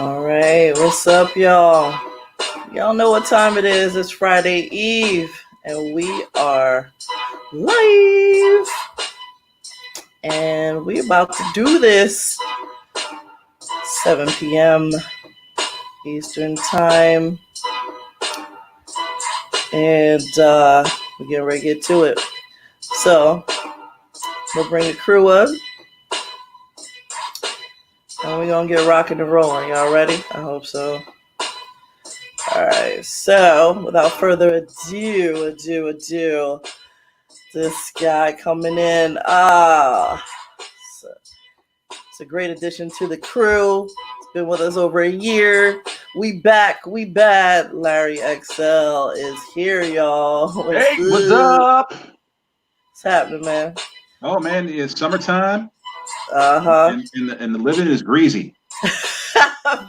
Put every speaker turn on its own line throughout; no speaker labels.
All right, what's up, y'all? Y'all know what time it is. It's Friday Eve, and we are live. And we about to do this 7 p.m. Eastern Time. And we're getting ready to get to it. So, we'll bring the crew up. And we're going to get rocking and rolling. Y'all ready? I hope so. All right. So, without further ado, this guy coming in. It's a great addition to the crew. It's been with us over a year. We back. We bad. Larry XL is here, y'all.
What's up?
What's happening, man?
Oh, man, it's summertime.
Uh-huh.
And the living is greasy.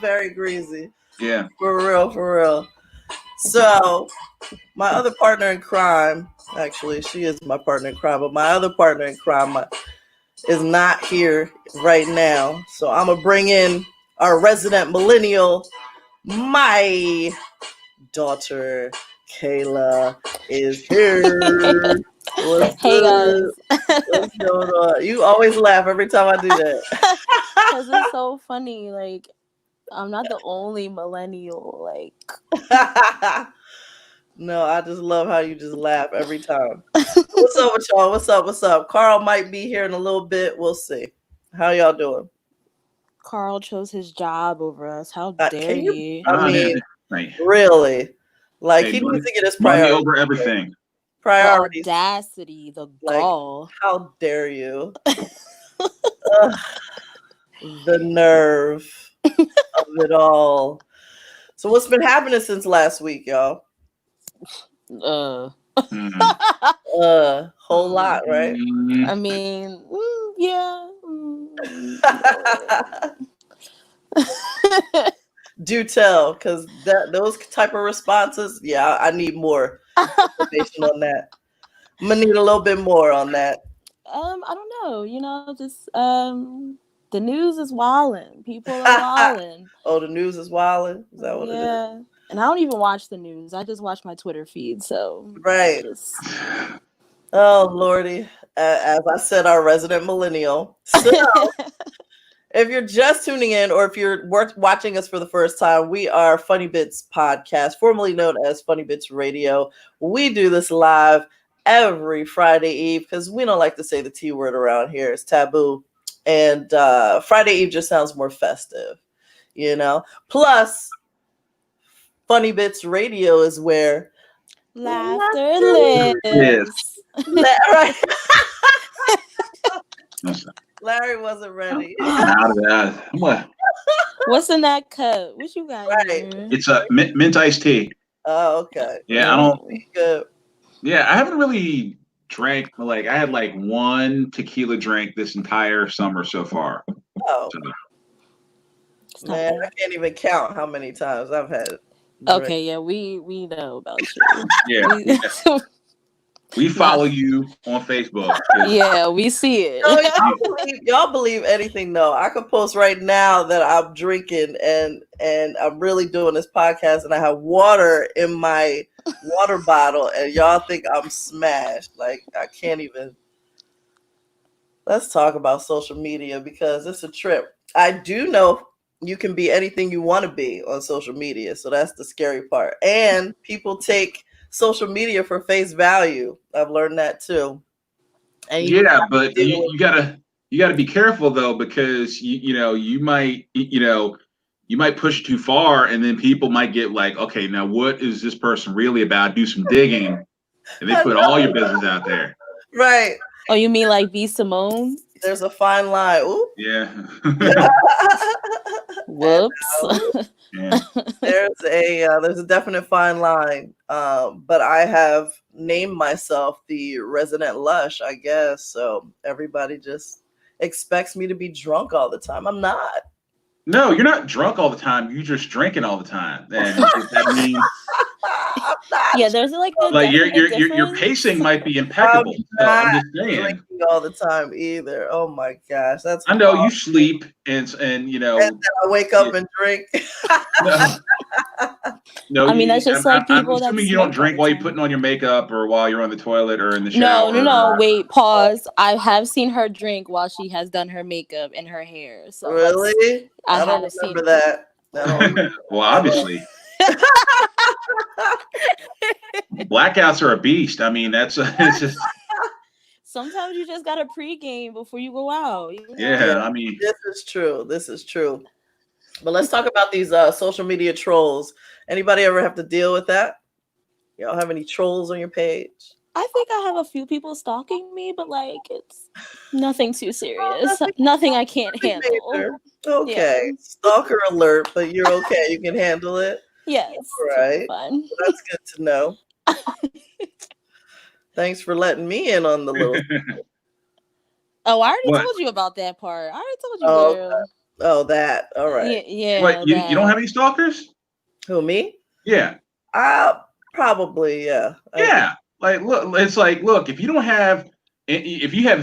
Very greasy.
Yeah.
For real. So, my other partner in crime, actually, she is my partner in crime, but my other partner in crime is not here right now. So I'm going to bring in our resident millennial. My daughter, Kayla, is here.
Hey, guys.
What's going on? You always laugh every time I do that.
Because it's so funny. Like, I'm not the only millennial. Like,
no, I just love how you just laugh every time. What's up with y'all? What's up? Karl might be here in a little bit. We'll see. How y'all doing?
Karl chose his job over us. How dare you?
I mean, really? Like, he needs to get his priority
over everything.
Priorities.
The audacity, the gall.
Like, how dare you? The nerve of it all. So what's been happening since last week, y'all?
Whole
lot, right?
I mean, yeah.
Do tell, because those type of responses, yeah, I need more information on that. I'm gonna need a little bit more on that.
I don't know. You know, just the news is wilding. People are wilding.
Oh, the news is wilding? Is that what it is?
Yeah. And I don't even watch the news. I just watch my Twitter feed. So
right. Oh Lordy. As I said, our resident millennial. So if you're just tuning in or if you're watching us for the first time, we are Funny Bits Podcast, formerly known as Funny Bits Radio. We do this live every Friday Eve because we don't like to say the T word around here. It's taboo. And Friday Eve just sounds more festive, you know? Plus, Funny Bits Radio is where
laughter lives.
Right. Larry wasn't ready.
What's in that cup? What you got?
Right.
It's a mint iced tea.
Oh, okay.
Yeah, I don't.
Good.
Yeah, I haven't really drank. Like, I had like one tequila drink this entire summer so far.
Oh. So. Man, I can't even count how many times I've had it.
Okay, yeah, we know about you.
Yeah. We follow you on Facebook.
Yeah, we see it.
Y'all believe anything though. I could post right now that I'm drinking and I'm really doing this podcast and I have water in my water bottle and y'all think I'm smashed. Like, I can't even. Let's talk about social media because it's a trip. I do know you can be anything you want to be on social media. So that's the scary part. And people take social media for face value. I've learned that too.
And but you gotta be careful though, because you might push too far, and then people might get like, okay, now what is this person really about? Do some digging, and they put all your business out there.
Right.
Oh, you mean like V. Simone?
There's a fine line. Ooh.
Yeah.
Whoops.
Yeah.
There's a definite fine line. But I have named myself the resident lush, I guess. So everybody just expects me to be drunk all the time. I'm not.
No, you're not drunk all the time. You're just drinking all the time. And that means
Yeah, there's like the
like your
definite
your
difference.
pacing might be
I'm
impeccable. So
not
I'm just saying.
drinking all the time either. Oh my gosh, that's
I know
horrible.
you sleep and
And then I wake up and drink.
no, no.
I mean, that's just like
I'm
people that
assuming you don't
smoke all
drink
the
while you're
time.
putting on your makeup or while you're on the toilet or in the shower.
No. Wait, pause. I have seen her drink while she has done her makeup and her hair. So
Really?
I
I don't
have seen
remember that. I don't remember
Well, obviously, blackouts are a beast. I mean, it's just
Sometimes you just gotta pregame before you go out. You know?
yeah. I mean,
This is true. This is true. But let's talk about these social media trolls. Anybody ever have to deal with that? Y'all have any trolls on your page?
I think I have a few people stalking me, but like it's nothing too serious. Nothing I can't handle.
Major. Okay. Stalker alert, but you're okay. You can handle it.
Yes.
Right.
Fun.
Well, that's good to know. Thanks for letting me in on the little.
Oh, I already
What?
told you about that part. I already told you,
Oh,
girl.
Oh, that. All right.
Yeah.
what you don't have any stalkers?
Who, me?
Yeah.
Probably, yeah.
Yeah. Like, look, it's like, look, if you have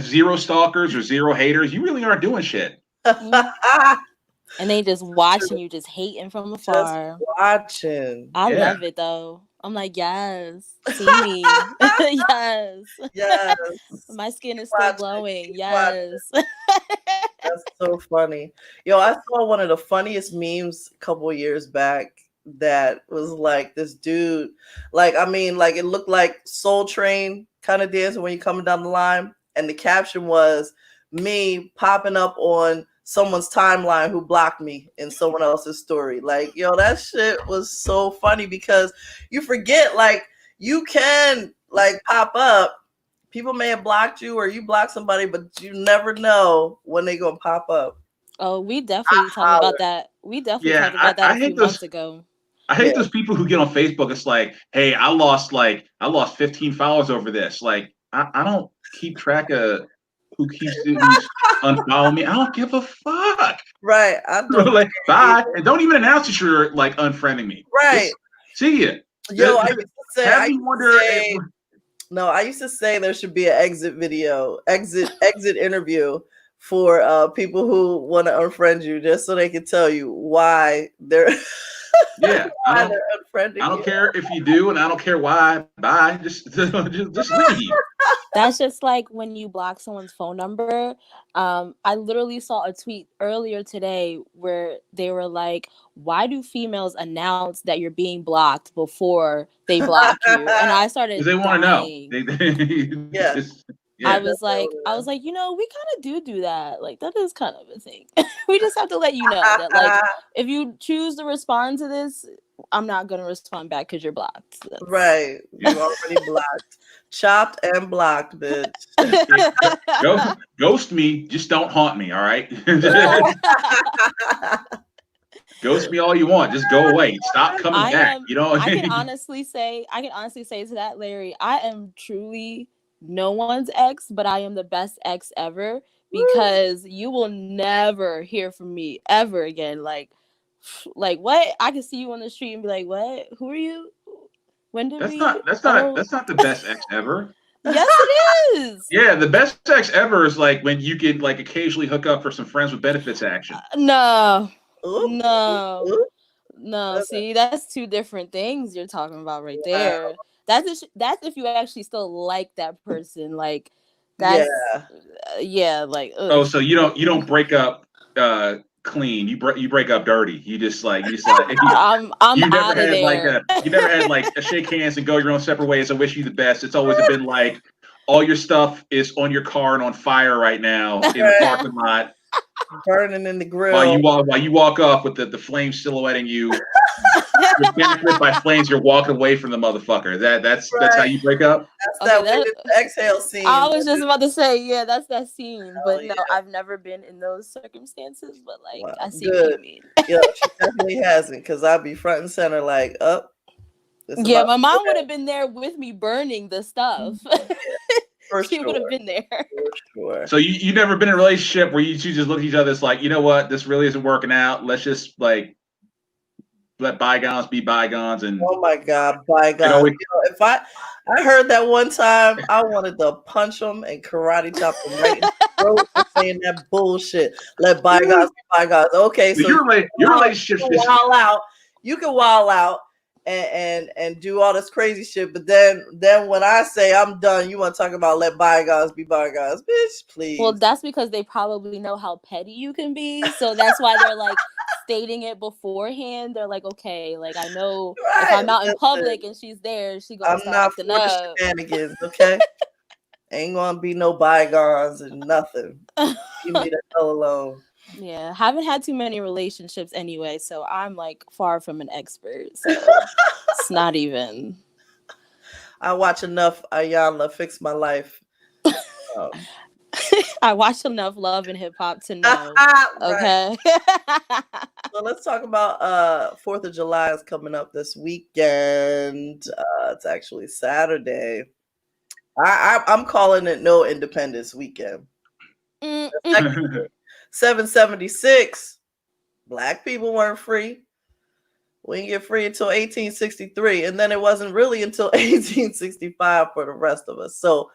0 stalkers or 0 haters, you really aren't doing shit.
And they just watching you, just hating from afar.
Just watching.
I
Yeah.
love it though. I'm like, yes, see me, yes,
Yes.
my skin is still
Watching,
glowing.
keep
Yes.
That's so funny. Yo, I saw one of the funniest memes a couple of years back that was like this dude, like, I mean, like it looked like Soul Train kind of dancing when you're coming down the line. And the caption was me popping up on someone's timeline who blocked me in someone else's story. Like, yo, that shit was so funny because you forget, like, you can like pop up. People may have blocked you or you blocked somebody, but you never know when they're gonna pop up.
Oh, we definitely talked about that. We definitely talked about that a few months ago.
I hate those people who get on Facebook. It's like, hey, I lost 15 followers over this. Like, I don't keep track of who's unfollowing me. I don't give a fuck.
Right. I don't
like, bye. And don't even announce that you're like unfriending me.
Right.
Just see ya.
Yo, I used to say, I used to say there should be an exit interview for people who want to unfriend you, just so they can tell you why they're
I don't care if you do, and I don't care why. Bye. Just leave.
That's just like when you block someone's phone number. I literally saw a tweet earlier today where they were like, why do females announce that you're being blocked before they block you? And I started
they want to know.
I was like, you know, we kind of do that. Like, that is kind of a thing. We just have to let you know that, like, if you choose to respond to this, I'm not going to respond back because you're blocked.
Right. You're already blocked. Chopped and blocked, bitch.
Ghost me. Just don't haunt me, all right? Ghost me all you want. Just go away. Stop coming back. You know.
I can honestly say to that, Larry, I am truly no one's ex, but I am the best ex ever, because you will never hear from me ever again. Like what? I can see you on the street and be like, what? Who are you? When did
that's not the best ex ever.
Yes, it is.
Yeah, the best ex ever is like when you could like occasionally hook up for some friends with benefits action.
No. See, that's two different things you're talking about right there. That's if you actually still like that person. Like, that's like. Ugh.
Oh, so you don't break up clean. You break up dirty. You just like
I'm out of there.
You never had like a shake hands and go your own separate ways. I wish you the best. It's always been like all your stuff is on your car and on fire right now in the parking lot,
burning in the grill.
While you walk up with the flames silhouetting you. You're getting lit by flames. You're walking away from the motherfucker. That's how you break up.
That's that exhale scene.
I was just about to say, that's that scene. But no, I've never been in those circumstances. But like, I see what you mean.
Yeah, she definitely hasn't, because I'd be front and center like, up.
Yeah, my mom would have been there with me burning the stuff.
For
she would have
sure.
been there.
For sure.
So you never been in a relationship where you two just look at each other, it's like, you know what, this really isn't working out. Let's just like let bygones be bygones, and
Oh my God, bygones.
always,
If I heard that one time, I wanted to punch him and karate chop him right in the throat for saying that bullshit. Let bygones be bygones. Okay, so
your relationship
you can wild out. You can wild out and do all this crazy shit, but then when I say I'm done, you want to talk about let bygones be bygones, bitch, please.
Well, that's because they probably know how petty you can be, so that's why they're like stating it beforehand. They're like, okay, like I know if I'm out in public and she's there, she gonna start acting up.
I'm not for the shenanigans, okay? Ain't gonna be no bygones and nothing. Leave me the hell alone.
Yeah, haven't had too many relationships anyway, so I'm like far from an expert. So it's not even.
I watch enough Ayanla Fix My Life.
I watch enough Love and Hip Hop to know. Okay.
So let's talk about 4th of July is coming up this weekend. It's actually Saturday. I'm calling it No Independence Weekend. 776, Black people weren't free. We didn't get free until 1863, and then it wasn't really until 1865 for the rest of us. So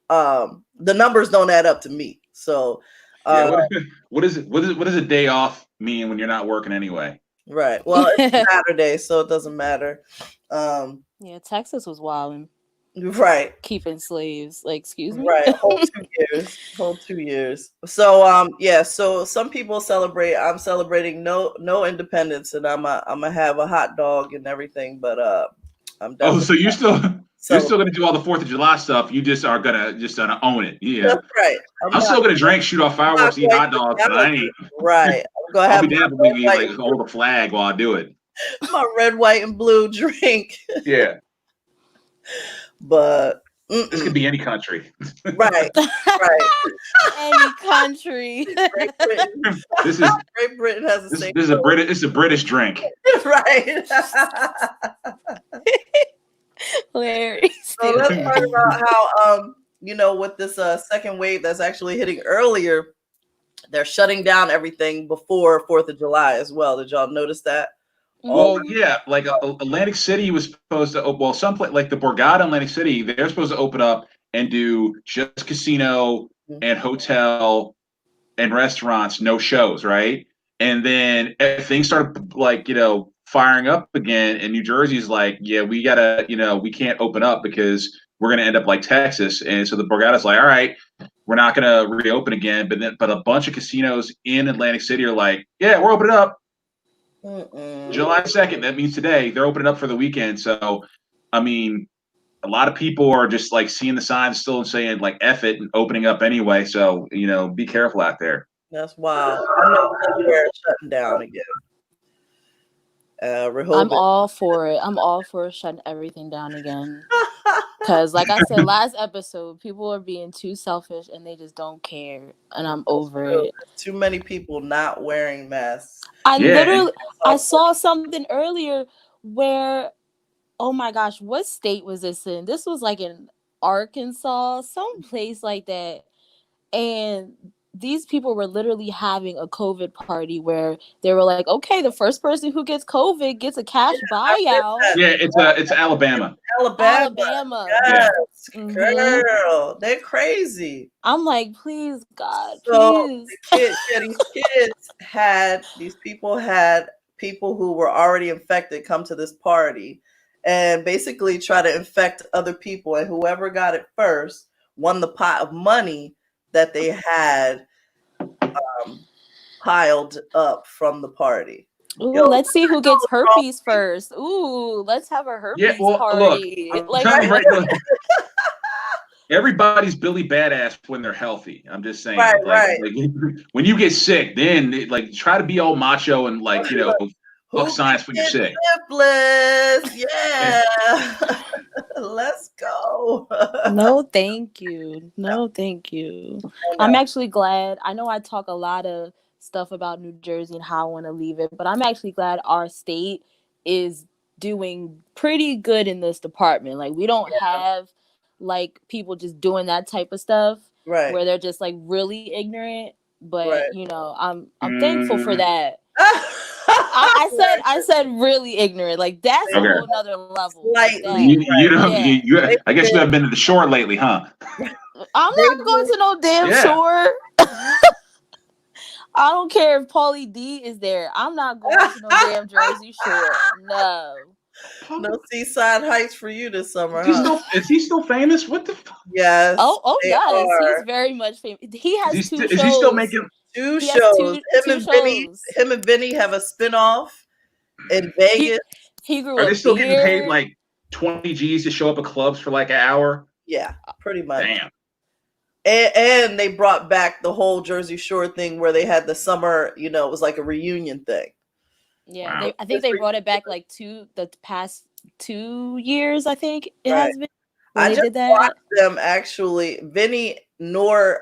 the numbers don't add up to me. So
what does a day off mean when you're not working anyway?
Right. Well, it's Saturday, so it doesn't matter.
Yeah, Texas was wilding.
Right.
Keeping slaves. Like, excuse me?
Right. Whole 2 years. So so some people celebrate. I'm celebrating no independence, and I'm gonna have a hot dog and everything, but I'm definitely
so you're still gonna do all the 4th of July stuff. You just are gonna own it. Yeah.
That's right.
I'm still gonna drink, shoot off fireworks, eat hot dogs, but I ain't.
Right. I'm gonna
I'll be damned if we like hold a flag while I do it.
My red, white, and blue drink.
Yeah.
But
this could be any country.
Right.
Any country.
Great Britain has the same.
This is a British drink.
Right.
Hilarious.
So let's talk about how with this second wave that's actually hitting earlier, they're shutting down everything before 4th of July as well. Did y'all notice that?
Well, yeah, like Atlantic City was supposed to open. Well, someplace like the Borgata, Atlantic City, they're supposed to open up and do just casino and hotel and restaurants, no shows, right? And then things started firing up again, and New Jersey's like, yeah, we gotta, we can't open up because we're gonna end up like Texas. And so the Borgata's like, all right, we're not gonna reopen again. But a bunch of casinos in Atlantic City are like, yeah, we're opening up. July 2nd, that means today, they're opening up for the weekend. So, I mean, a lot of people are just like seeing the signs still and saying like F it and opening up anyway. So, be careful out there.
That's wild. I know everywhere shutting down again.
I'm all for it. I'm all for shutting everything down again. Because, like I said last episode, people are being too selfish and they just don't care. And I'm over it.
Too many people not wearing masks.
I saw something earlier where, oh my gosh, what state was this in? This was like in Arkansas, some place like that. And these people were literally having a COVID party where they were like, okay, the first person who gets COVID gets a cash buyout.
Yeah, it's Alabama.
Alabama. Yes, girl, they're crazy.
I'm like, please, God,
please. These people had people who were already infected come to this party and basically try to infect other people, and whoever got it first won the pot of money that they had piled up from the party.
Ooh, let's see who gets herpes first. Ooh, let's have a herpes party.
Look, everybody's Billy Badass when they're healthy. I'm just saying.
Right.
Like, when you get sick, then try to be all macho and fuck science when you're sick.
Syphilis. Yeah. Let's go.
No, thank you. I'm actually glad. I know I talk a lot of stuff about New Jersey and how I want to leave it, but I'm actually glad our state is doing pretty good in this department. Like, we don't have like people just doing that type of stuff,
Right.
where they're just like really ignorant. But
Right.
you know, I'm thankful for that.
I
I said really ignorant. Like that's a
Okay.
whole nother level.
Slightly.
You don't.
Yeah.
You. I guess you haven't been to the shore lately, huh?
I'm not going to no damn shore. I don't care if Paulie D is there. I'm not going to no damn Jersey Shore. No.
No Seaside Heights for you this summer,
Is he still famous? What the fuck?
Yes.
Oh yes,
are.
he's very much famous. He has two shows.
Is he still making
two
He
shows?
has
Him and Vinny have a spinoff in Vegas.
He grew
Are
up
they still
here.
getting paid like 20 G's to show up at clubs for like an hour?
Yeah, pretty much.
Damn.
And they brought back the whole Jersey Shore thing where they had the summer, you know, it was like a reunion thing.
Yeah,
Wow.
I think they brought it back like the past 2 years. I think it has been.
I just watched them actually. Vinny nor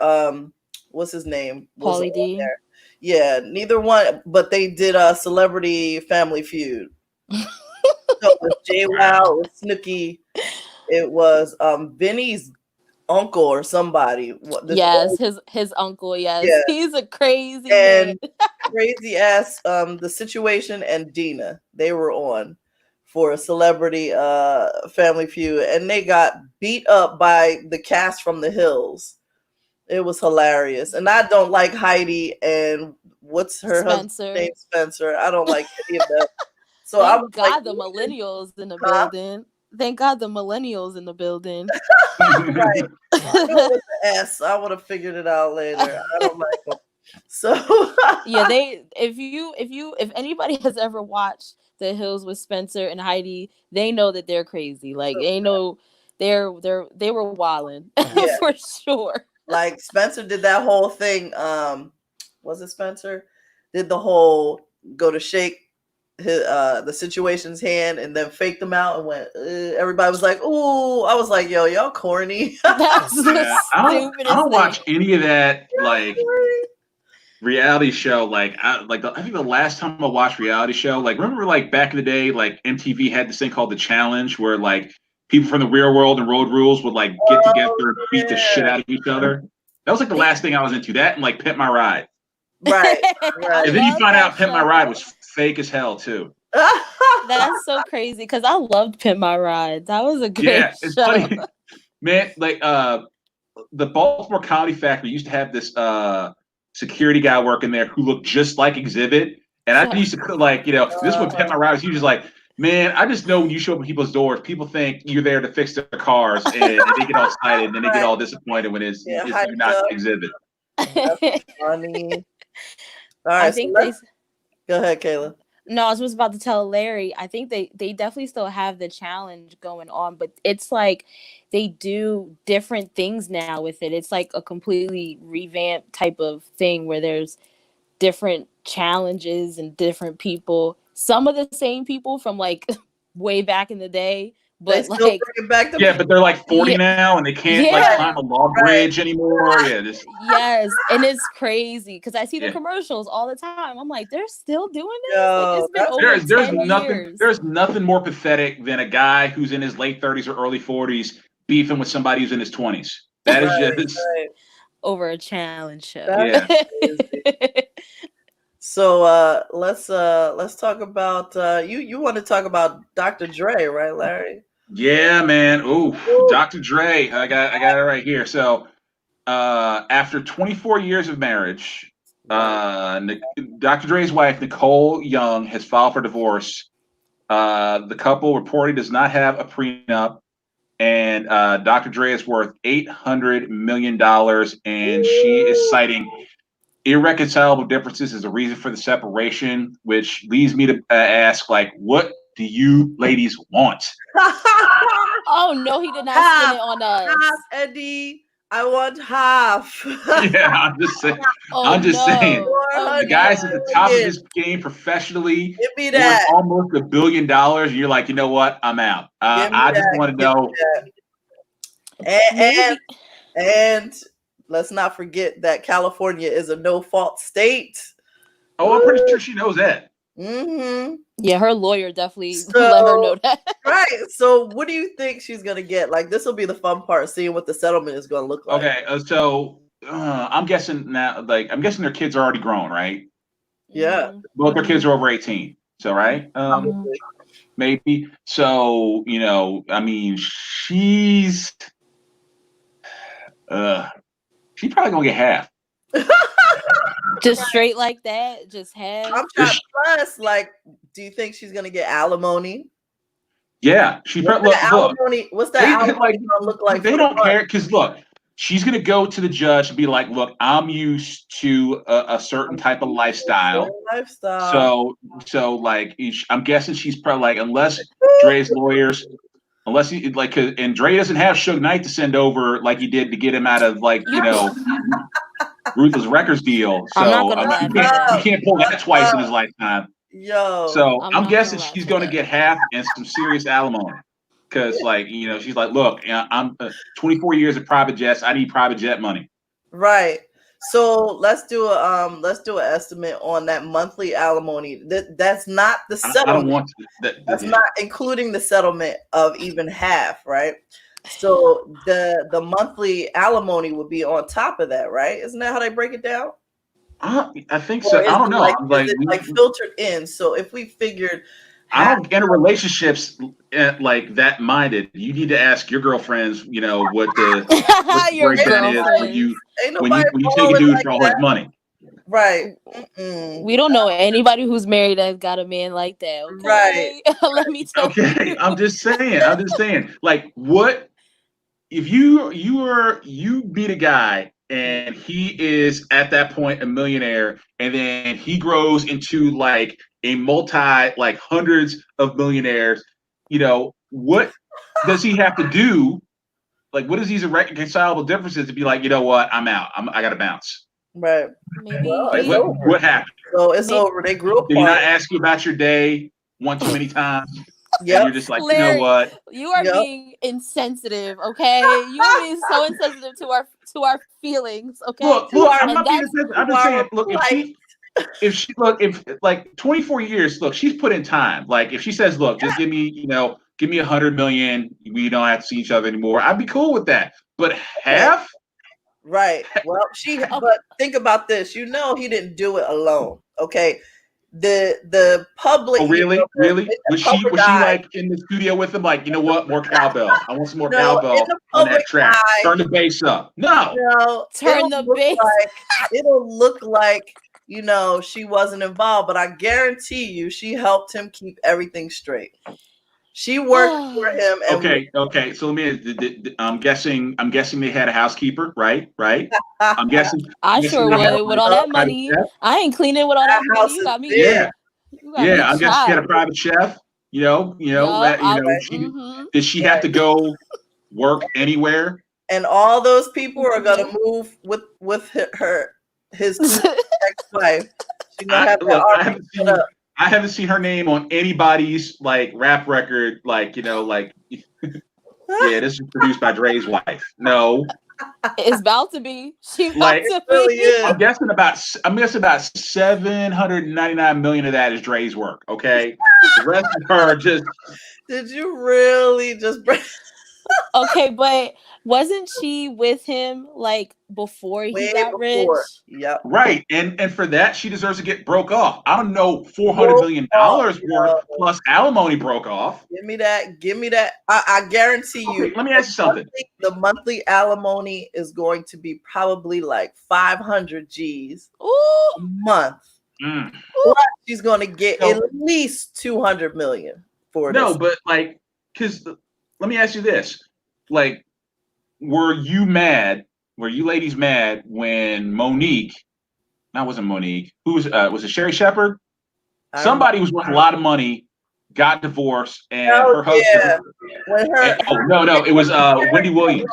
what's his name?
Paulie D.
There. Yeah, neither one, but they did a Celebrity Family Feud. So it was JWoww, it was Snooki, it was Vinny's uncle or somebody.
Yes, his uncle. Yes,
yeah.
He's a crazy
and
man.
crazy ass. The Situation and Dina, they were on for a Celebrity Family Feud, and they got beat up by the cast from The Hills. It was hilarious, and I don't like Heidi and what's her husband's name, Spencer. I don't like any of that. So
Thank God the millennials in the building. Thank God the millennials in the building.
Right. With the S, I would have figured it out later. I don't like them. So
yeah, if anybody has ever watched The Hills with Spencer and Heidi, they know that they're crazy. Like they know they were wilding for sure.
Like Spencer did that whole thing. Was it Spencer? Did the whole go to shake his, the Situation's hand and then faked them out and went. Everybody was like, "Ooh!" I was like, "Yo, y'all corny."
That's the
I don't watch any of that like reality show. Like I think the last time I watched reality show, like remember like back in the day, like MTV had this thing called The Challenge, where like people from the real world and Road Rules would like get together and beat the shit out of each other. That was like the last thing I was into. That and like Pimp My Ride.
Right.
And then you find out Pimp My Ride was fake as hell too.
That's so crazy because I loved Pimp My Ride. That was a great
it's
show.
funny. Man, like the Baltimore Comedy Factory used to have this security guy working there who looked just like Exhibit. And I used to like, you know, this is what Pimp My Ride was. He was like, man, I just know when you show up at people's doors, people think you're there to fix their cars, and they get all excited, and then they get all disappointed when you're not Exhibit.
That's funny. All right, go ahead, Kayla.
No, I was just about to tell Larry. I think they definitely still have the challenge going on, but it's like they do different things now with it. It's like a completely revamped type of thing where there's different challenges and different people. Some of the same people from like way back in the day, but like
back to
but they're like 40 now and they can't like climb a log bridge anymore.
Yes, and it's crazy because I see the commercials all the time. I'm like, they're still doing this. Like, it's been over 10 years.
There's nothing more pathetic than a guy who's in his late 30s or early 40s beefing with somebody who's in his 20s. That is just
over a challenge show.
So let's talk about you want to talk about Dr. Dre, right, Larry?
Yeah, man. Ooh, Dr. Dre. I got it right here. So after 24 years of marriage, Dr. Dre's wife, Nicole Young, has filed for divorce. The couple reportedly does not have a prenup, and Dr. Dre is worth $800 million, and she is citing irreconcilable differences as a reason for the separation, which leads me to ask, like, what do you ladies want?
Oh no, he did not spin it on us.
Half, Eddie. I want half.
Yeah, I'm just saying. The guys at the top of this game professionally,
give me that.
Almost $1 billion. And you're like, you know what? I'm out. I just want to know.
And let's not forget that California is a no-fault state.
Oh, I'm pretty sure she knows that.
Mm-hmm.
Yeah, her lawyer definitely
So,
let her know that.
Right. So what do you think she's gonna get? Like, this will be the fun part, seeing what the settlement is gonna look like.
Okay, so I'm guessing now, like I'm guessing their kids are already grown, right?
Yeah.
Both their kids are over 18. So right?
Probably.
Maybe. So, I mean, she's probably gonna get half.
Just straight like that, just half.
I'm trying. Plus, like, do you think she's gonna get alimony?
Yeah, she
What's
look.
that alimony? What's that alimony gonna look like?
They don't care because look, she's gonna go to the judge and be like, "Look, I'm used to a certain type of lifestyle." So like, I'm guessing she's probably like, unless Dre's lawyers, unless he like, and Dre doesn't have Suge Knight to send over like he did to get him out of like Ruthless Records deal. So
I'm not gonna laugh.
he can't pull that twice in his lifetime.
Yo.
So I'm guessing she's gonna get half and some serious alimony. Because like, she's like, look, I'm 24 years of private jets. I need private jet money.
Right. So let's do an estimate on that monthly alimony. That's not the settlement.
I don't want to,
that's not including the settlement of even half, right? So the monthly alimony would be on top of that, right? Isn't that how they break it down?
I think so. I don't know.
Like filtered in. So if we figured,
I don't enter relationships like that minded. You need to ask your girlfriends, what the breakdown is when you take a dude like for all his money.
Right.
We don't know anybody who's married that's got a man like that. Okay?
Right.
Let me tell you.
Okay. I'm just saying. Like, what if you meet a guy and he is at that point a millionaire, and then he grows into like a like hundreds of millionaires, what does he have to do? Like, what is these irreconcilable differences to be like, you know what, I'm out. I got to bounce.
Right.
Maybe
like, what happened?
So it's over. They grew apart.
Did he not ask you about your day one too many times? Yeah, you're just like, Larry, you know what?
You are being insensitive, okay? You are being so insensitive to our feelings, okay?
Look, I'm not being insensitive. I'm just saying, look, if like 24 years, look, she's put in time. Like, if she says, look, just give me, give me 100 million, we don't have to see each other anymore, I'd be cool with that. But half?
Right. Well, but think about this. He didn't do it alone. Okay. The public.
Oh, really? Really? Was she like in the studio with him? Like, you know what? More cowbell. I want some more cowbell on that track. Turn the bass up. No.
Turn the bass.
It'll look like, she wasn't involved, but I guarantee you, she helped him keep everything straight. She worked for him. And
okay. So I'm guessing they had a housekeeper, right? I'm guessing.
I sure would with all that money. I ain't cleaning with all that money. You got me.
Yeah. I'm guessing she had a private chef. Did she have to go work anywhere?
And all those people are gonna move with his ex-wife.
I haven't seen her name on anybody's like rap record, like yeah, this is produced by Dre's wife. No,
it's about to be. She's
like,
about to be.
I'm guessing about 799 million of that is Dre's work. Okay, the rest of her just.
Did you really just bring?
Okay, but wasn't she with him like before he got rich?
Yep.
Right, and for that she deserves to get broke off. I don't know, $400 million worth plus alimony broke off.
Give me that. I guarantee you.
Let me ask you something.
The monthly alimony is going to be probably like 500 G's a month. Plus, she's going to get at least 200 million for this.
No, but like, because. Let me ask you this. Like, were you ladies mad when Monique, that wasn't Monique, was it Sherry Shepherd? Somebody was worth a lot of money, got divorced, and her husband. No, it was Wendy Williams.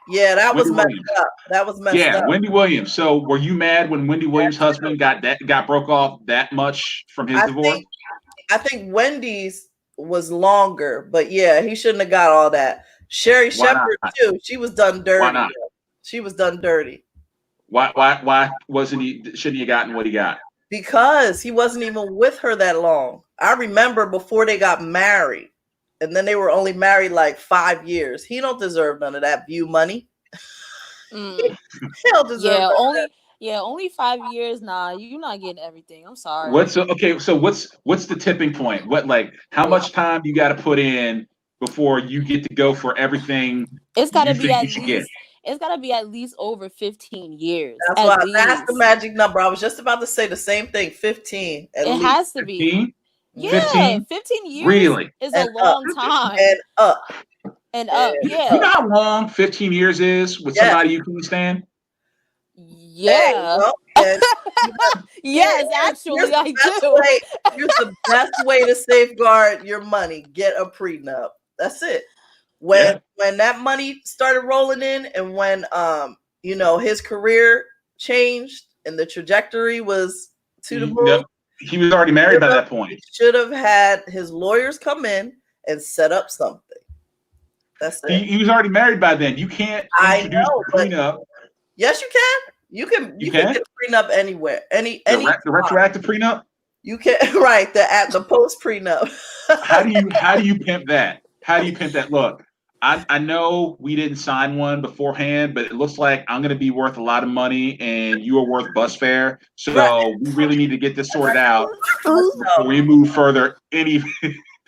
Yeah, that was messed up. That was messed up.
Yeah, Wendy Williams. So were you mad when Wendy Williams' husband got broke off that much from his divorce?
I think Wendy's was longer, but yeah, he shouldn't have got all that. Sherry Shepherd too. She was done dirty.
Why not?
She was done dirty.
Why shouldn't he have gotten what he got?
Because he wasn't even with her that long. I remember before they got married, and then they were only married like 5 years. He don't deserve none of that view money.
Mm.
He don't deserve none of that.
Only 5 years. Nah, you're not getting everything. I'm sorry.
What's the tipping point? What, like, how much time you got to put in before you get to go for everything?
It's got to
you
be
think
at
you should get?
least. It's got to be at least over 15 years.
That's why that's the magic number. I was just about to say the same thing. 15. At least.
Has to be.
15?
Yeah, 15 years
really
is a long time.
And up.
And up, yeah.
You know how long 15 years is with somebody you can stand?
Yeah. Yes, actually, I do.
Here's the best way to safeguard your money. Get a prenup. That's it. When that money started rolling in, and when his career changed and the trajectory was to the moon.
He was already married by that point.
Should have had his lawyers come in and set up something. That's it.
He was already married by then. You can't introduce a prenup.
Yes, you can. You can get a prenup anywhere. Any
the retroactive prenup?
You can the post prenup.
How do you pimp that? How do you pimp that? Look, I know we didn't sign one beforehand, but it looks like I'm going to be worth a lot of money and you are worth bus fare. So we really need to get this sorted out before we move further deeper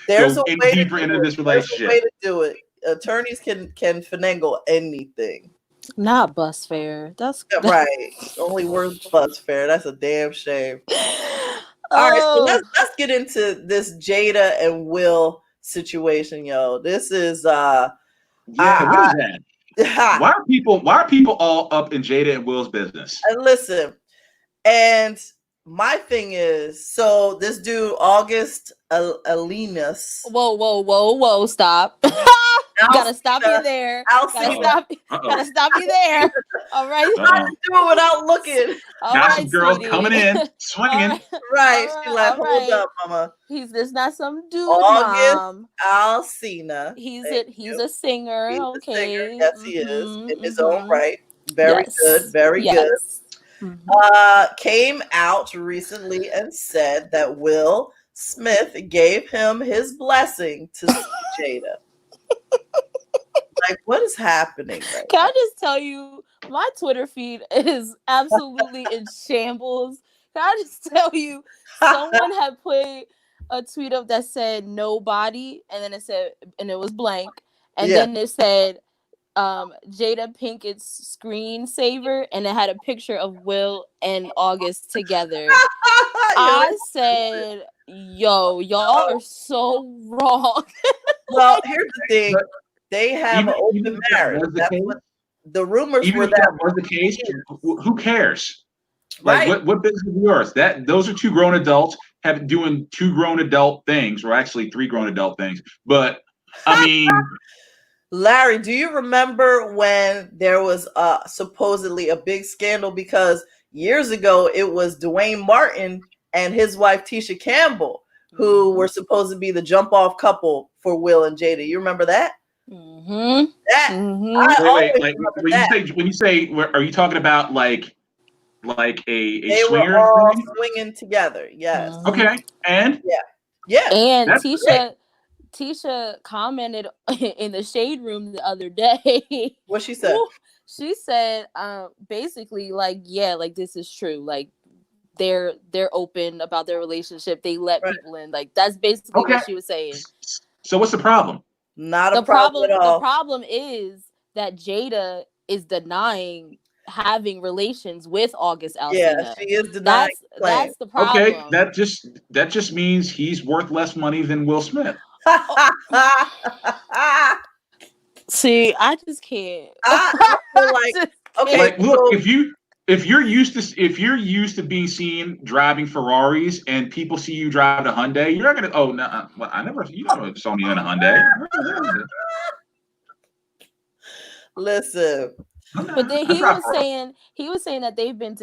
into this relationship.
There's a way to do it. Attorneys can finagle anything.
Not bus fare. That's
right. Only worth bus fare. That's a damn shame. All right, so let's get into this Jada and Will situation, yo. This is
what is that? Why are people all up in Jada and Will's business?
And listen, and my thing is, so this dude August Alinas.
Whoa! Stop. Gotta stop you there. Gotta stop you there. All right.
Trying to do it without looking.
Got some girls coming in, swinging.
Right. She's like, hold up, mama.
There's not some dude,
August Alsina.
He's a singer.
He's
okay.
A singer. Yes, he is in his own right. Very good. Very good. Came out recently and said that Will Smith gave him his blessing to see Jada. Like, what is happening? Right
Can I just tell you, my Twitter feed is absolutely in shambles. Can I just tell you, someone had put a tweet up that said nobody, and then it was blank, and then it said Jada Pinkett's screensaver, and it had a picture of Will and August together. I said, yo, y'all are so wrong.
Well, here's the thing. They have an open marriage. That's what the rumors were. That
was the case. Who cares? Like, what business is yours? Those are two grown adults doing two grown adult things, or actually three grown adult things. But I mean,
Larry, do you remember when there was supposedly a big scandal because years ago it was Dwayne Martin and his wife Tisha Campbell who were supposed to be the jump off couple for Will and Jada? You remember that?
Mm-hmm.
Wait. Like when you say, are you talking about like a
they
swinger?
Were all swinging together. Yes.
Okay. And
yeah.
And Tisha commented in the shade room the other day.
What she said?
She said, basically, like, yeah, like this is true. Like they're open about their relationship. They let people in. Like that's basically what she was saying.
So what's the problem?
Not a problem at all.
The problem is that Jada is denying having relations with August Alsina.
Yeah, she is denying.
That's the problem.
Okay, that just means he's worth less money than Will Smith.
See, I just can't.
I feel like okay.
Like, look, if you're used to being seen driving Ferraris and people see you drive a Hyundai, you're not gonna. Oh no, well, you never saw me in a Hyundai.
Listen,
but then he was saying that they've been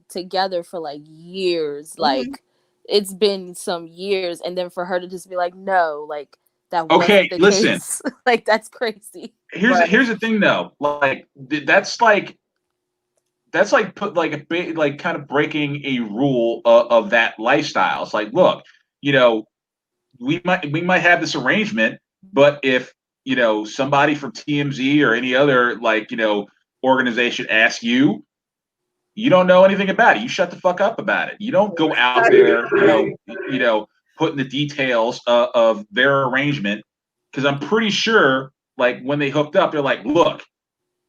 together for like years, like it's been some years, and then for her to just be like, no, like that.
Okay, listen,
case. Like that's crazy.
Here's the thing though, like that's like put like a big like kind of breaking a rule of that lifestyle. It's like, look, we might have this arrangement, but if somebody from TMZ or any other organization asks you, you don't know anything about it. You shut the fuck up about it. You don't go out there, putting the details of their arrangement, because I'm pretty sure, like when they hooked up, they're like, look,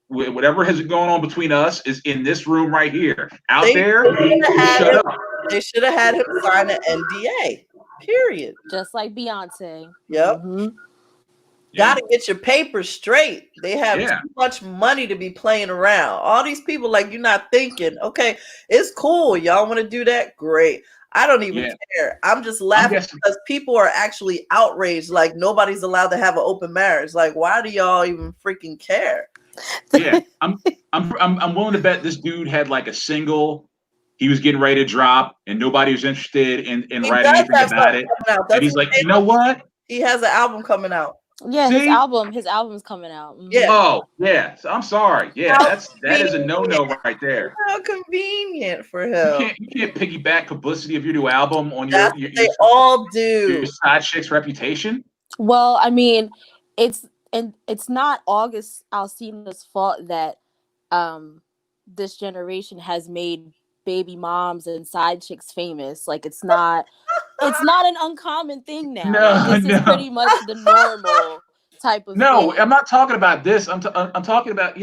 whatever has going on between us is in this room right here. Out there, shut up.
They should have had him sign an NDA. Period.
Just like Beyonce.
Yep. Mm-hmm. Got to get your papers straight. They have too much money to be playing around. All these people, like, you're not thinking, okay, it's cool. Y'all want to do that? Great. I don't even care. I'm just laughing because people are actually outraged. Like, nobody's allowed to have an open marriage. Like, why do y'all even freaking care?
Yeah, I'm willing to bet this dude had like a single he was getting ready to drop, and nobody was interested in writing anything about it. And he's like, you know what?
He has an album coming out.
Yeah, his album's coming out. Mm-hmm.
Yeah.
Oh, yeah. So I'm sorry. Yeah, that is a no-no right there.
How convenient for him.
You can't piggyback publicity of your new album on your
they all do.
Your side chick's reputation.
Well, I mean, it's not August Alsina's fault that this generation has made baby moms and side chicks famous. Like, it's not an uncommon thing now.
No,
this is pretty much the normal type of thing.
I'm not talking about this. I'm talking about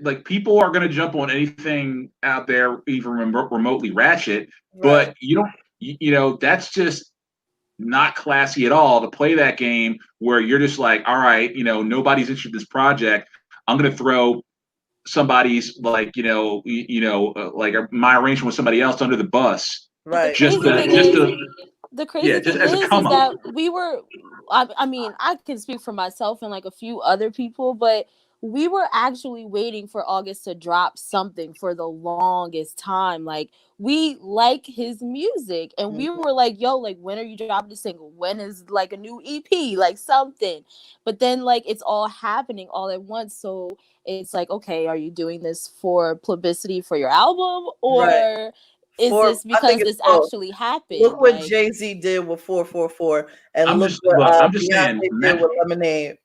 like people are going to jump on anything out there, even remotely ratchet. Right. But you don't, that's just not classy at all to play that game where you're just like, all right, nobody's interested in this project. I'm going to throw somebody's like my arrangement with somebody else under the bus,
right? The crazy thing is that we were. I mean, I can speak for myself and like a few other people, but we were actually waiting for August to drop something for the longest time. Like, we like his music, and we were like, yo, like, when are you dropping the single? When is like a new EP, like something? But then like it's all happening all at once. So it's like, okay, are you doing this for publicity for your album, or is this because this actually happened?
Look what Jay-Z did with 444, and look what Beyonce did with Lemonade.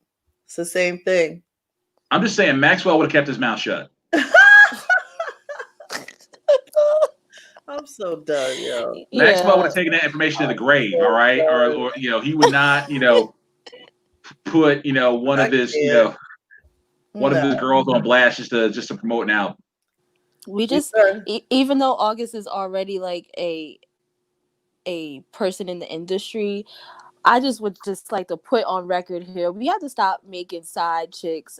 It's the same thing.
I'm just saying Maxwell would have kept his mouth shut.
I'm so done, yo.
Maxwell would have taken that information to the grave, all right? Or he would not, put, one of his girls on blast just to promote an album.
We just, even though August is already like a person in the industry, I just would just like to put on record here, we have to stop making side chicks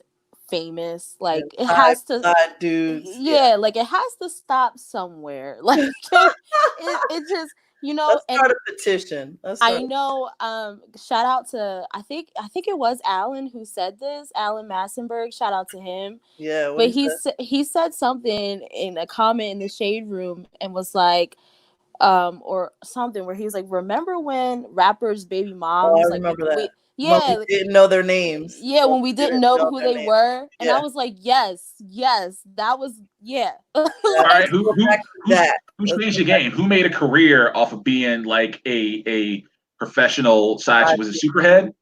famous. Like, it has to,
side dudes.
Like it has to stop somewhere. Like it just,
Let's start a petition.
I know. Shout out to I think it was Alan who said this. Alan Massenberg. Shout out to him.
Yeah.
But he said something in a comment in the shade room and was like, or something where he was like, remember when rappers' baby moms?
Oh, I remember that.
When
we didn't know their names.
Yeah, when we didn't know who they were. And I was like, yes, that was,
All right, who changed the game? Who made a career off of being like a professional side chick? Was it Superhead?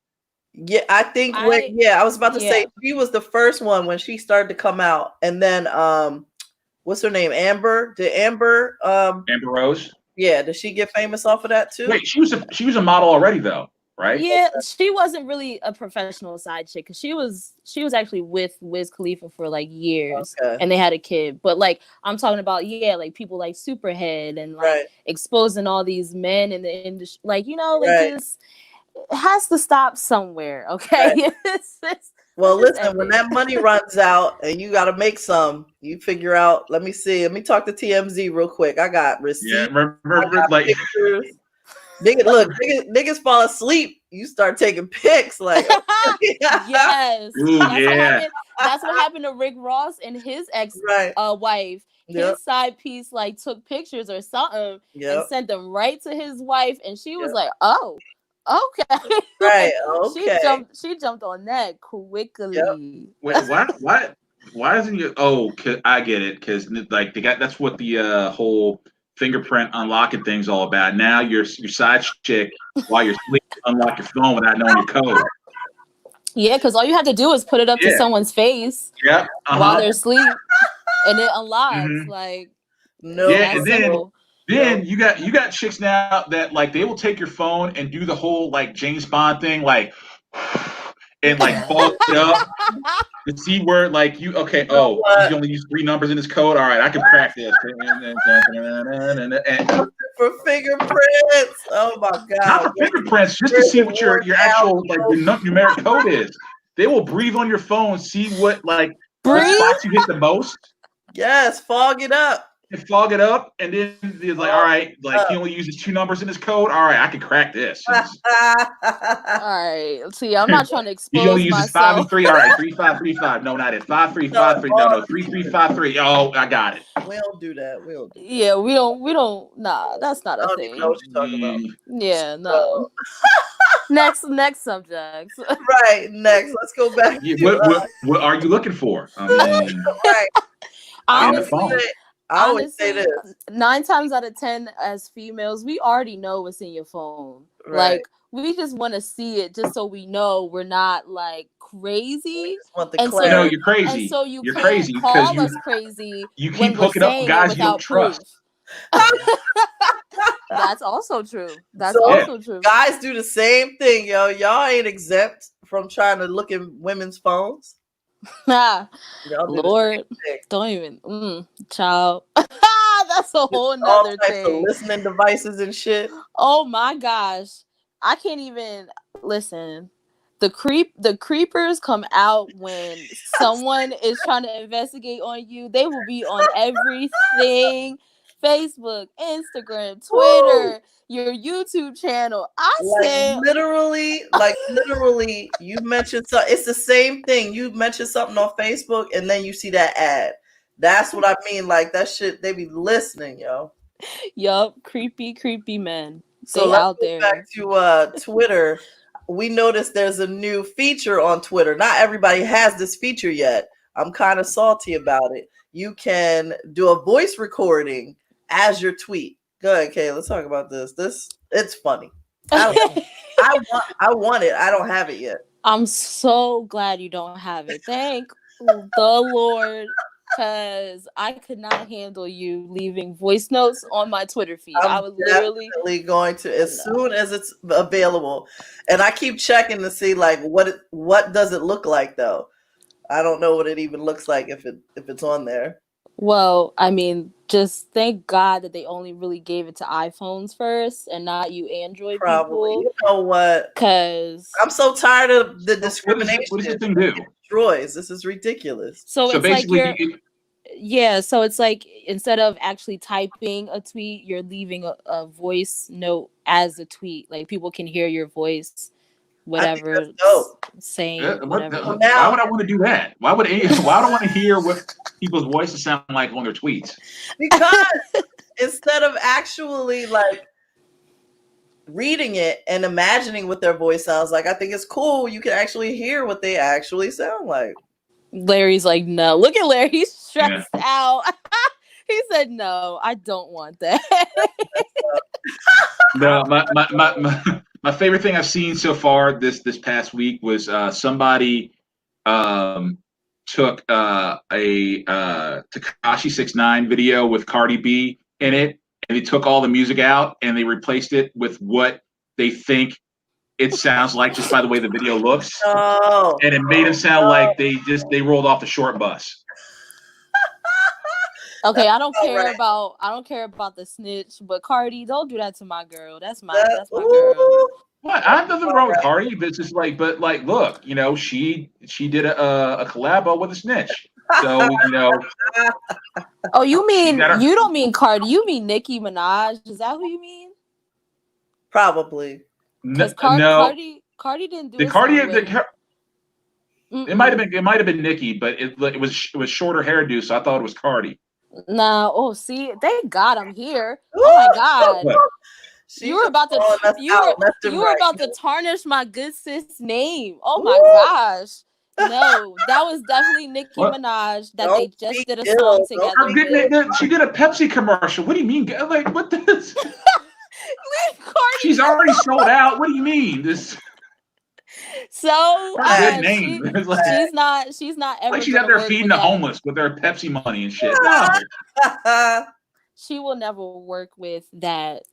Yeah, I think I was about to say she was the first one when she started to come out. And then what's her name? Amber? Amber
Rose?
Yeah, did she get famous off of that too?
Wait, she was a model already though. Right?
Yeah, she wasn't really a professional side chick because she was actually with Wiz Khalifa for like years, and they had a kid. But like I'm talking about, like people like Superhead and like exposing all these men in the industry, like this has to stop somewhere. Okay.
Well, listen, when that money runs out and you got to make some, you figure out. Let me talk to TMZ real quick. I got receipts.
Yeah, remember like
pictures. Niggas fall asleep. You start taking pics, like
yes.
Ooh,
that's what happened to Rick Ross and his ex-wife. His side piece like took pictures or something and sent them right to his wife, and she was like, "Oh, okay."
Right. Okay.
She jumped on that quickly.
Wait, what? Why doesn't you? Oh, I get it. Because like that's what the whole fingerprint unlocking thing's all about. Now your side chick while you're sleeping unlock your phone without knowing your code.
Yeah, because all you have to do is put it up to
Yeah.
someone's face
Yeah.
while they're asleep, and it unlocks.
Mhm.
Like,
No,
Yeah,
that's
and
simple.
then you got chicks now that like they will take your phone and do the whole like James Bond thing, like and like fold it up to see where like you okay.
You know
Oh,
what?
he's only used 3 numbers in his code. All right, I can crack this.
For fingerprints. Oh my god.
Not for fingerprints, just to see what your actual like your numeric code is. They will breathe on your phone, see what like what
Breathe?
spots you hit the most.
Yes, fog it up.
And fog it up, and then he's like, all right, like he only uses 2 numbers in his code. All right, I can crack this.
All right. See, I'm not trying to
He only
expose
uses 5 and
myself.
3. All right, 3 5 3 5. No, not it. 5 3 5 3. No, 3 3 5 3. Oh, I got it.
We don't do that. We don't do that.
Yeah, we don't. Nah, that's not
I
a
don't
thing.
even know what you're talking about.
Yeah, no. Next subject.
Right, next. Let's go back.
Yeah,
to,
what are you looking for? I mean,
right.
Honestly,
I always say this.
9 times out of 10 as females, we already know what's in your phone.
Right.
Like, we just want to see it just so we know we're not like crazy.
Want the
And
clarity.
no, you're crazy.
And so you're
can't
crazy because
call
us crazy.
You keep
when we're
hooking up
saying
with guys
it
you don't
without proof.
trust.
That's also true. That's
So,
also true.
Guys do the same thing, yo. Y'all ain't exempt from trying to look in women's phones.
Ah,
Y'all do
Lord,
the same thing.
don't even, child. That's a whole nother
All types
thing.
of listening devices and shit.
Oh my gosh, I can't even listen. The creepers come out when someone is trying to investigate on you. They will be on everything. Facebook, Instagram, Twitter, your YouTube channel.
Literally, you mentioned something. It's the same thing. You mentioned something on Facebook and then you see that ad. That's what I mean. Like that shit, they be listening, yo.
Yup, creepy men.
So
they
let's
out
go
there.
back to Twitter. We noticed there's a new feature on Twitter. Not everybody has this feature yet. I'm kind of salty about it. You can do a voice recording as your tweet. Go ahead, Kayla. Let's talk about this. It's funny. I want it. I don't have it yet.
I'm so glad you don't have it. Thank the Lord, because I could not handle you leaving voice notes on my Twitter feed. I was
definitely going to as soon as it's available, and I keep checking to see like what does it look like though. I don't know what it even looks like if it's on there.
Well, I mean, just thank God that they only really gave it to iPhones first and not you Android people.
You know what?
Because
I'm so tired of the discrimination.
What does this thing do?
Destroys. This is ridiculous.
So it's basically like so it's like instead of actually typing a tweet, you're leaving a voice note as a tweet. Like people can hear your voice. Whatever saying. Whatever.
Why would I want to do that? Why would I want to hear what people's voices sound like on their tweets?
Because instead of actually like reading it and imagining what their voice sounds like, I think it's cool. You can actually hear what they actually sound like.
Larry's like, no. Look at Larry. He's stressed out. He said, no, I don't want that.
No, my favorite thing I've seen so far this past week was somebody took a Tekashi 6ix9ine video with Cardi B in it, and they took all the music out and they replaced it with what they think it sounds like just by the way the video looks. And it made it sound like they rolled off the short bus.
Okay, I don't care about the snitch, but Cardi, don't do that to my girl. That's my girl.
What? I have nothing wrong with Cardi. But it's just like, look, you know, she did a collabo with a snitch. So, you know.
Oh, you don't mean Cardi, you mean Nicki Minaj. Is that who you mean?
Probably.
Because Cardi didn't do it.
It might have been Nicki, but it was shorter hairdo, so I thought it was Cardi.
No, see, thank God I'm here. Oh my God. You were about to tarnish my good sis name. Oh my gosh. No, that was definitely Nicki
What?
Minaj that
Don't
they just
speak
did a
ill.
song
Don't
together.
speak ill.
She did a Pepsi commercial. What do you mean? Like, what this?
Leave Cardi
She's already sold out. What do you mean? This
So
good name. It's like
she's not ever
she's
gonna
out there
work
feeding
with
the
that.
homeless with their Pepsi money and shit. No.
She will never work with that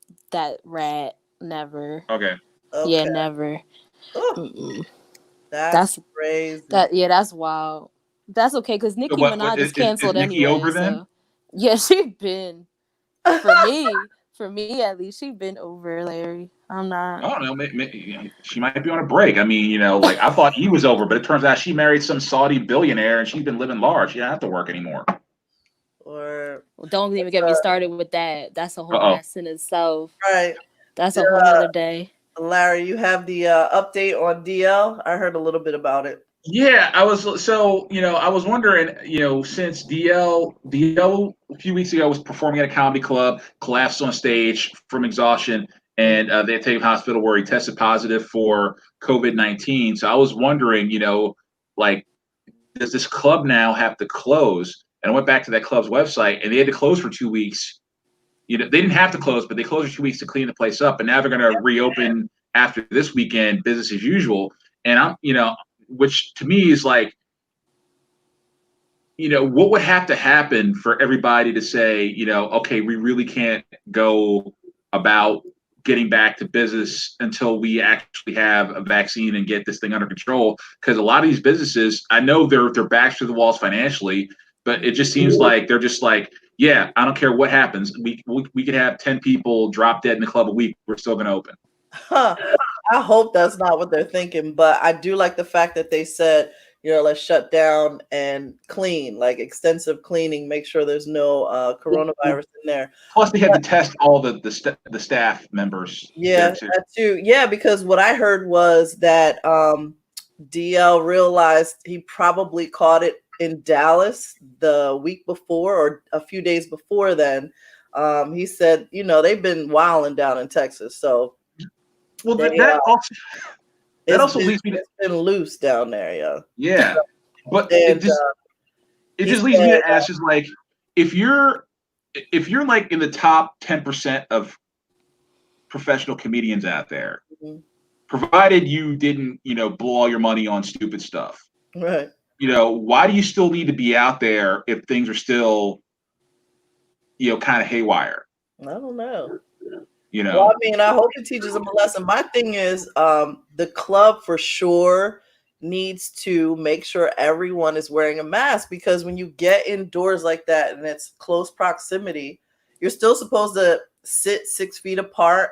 rat. Never.
Okay.
Yeah, never.
That's crazy.
That's wild. That's okay because Nicki Minaj is canceled
is Nicki
anyway.
over then?
So yeah, she been for me at least, she been over Larry. I'm not.
I don't know. Maybe, she might be on a break. I mean, like I thought he was over, but it turns out she married some Saudi billionaire and she's been living large. She doesn't have to work anymore.
Or
don't even get me started with that. That's a whole mess in itself.
Right.
That's a whole other day.
Larry, you have the update on DL? I heard a little bit about it.
Yeah, I was wondering, since DL a few weeks ago was performing at a comedy club, collapsed on stage from exhaustion, and they had to take him to the hospital where he tested positive for COVID-19. So I was wondering, like, does this club now have to close? And I went back to that club's website, and they had to close for 2 weeks. They didn't have to close, but they closed for 2 weeks to clean the place up. And now they're going to reopen after this weekend, business as usual. And which to me is like, what would have to happen for everybody to say, okay, we really can't go about getting back to business until we actually have a vaccine and get this thing under control. Because a lot of these businesses, I know they're backs to the walls financially, but it just seems like they're just like, yeah, I don't care what happens. We could have 10 people drop dead in the club a week. We're still going to open.
I hope that's not what they're thinking, but I do like the fact that they said, let's shut down and clean, like extensive cleaning, make sure there's no coronavirus in there.
Plus, they had to test all the staff members.
Yeah, that too. Yeah, because what I heard was that DL realized he probably caught it in Dallas the week before or a few days before then. He said, they've been wilding down in Texas, so.
Well, that also leads me to
it's been loose down there, yeah.
Yeah, but it just leads me to ask, is like, if you're like in the top 10% of professional comedians out there, provided you didn't, blow all your money on stupid stuff,
right?
Why do you still need to be out there if things are still, kind of haywire?
I don't know.
Well,
I mean, I hope it teaches them a lesson. My thing is, the club for sure needs to make sure everyone is wearing a mask, because when you get indoors like that and it's close proximity, you're still supposed to sit 6 feet apart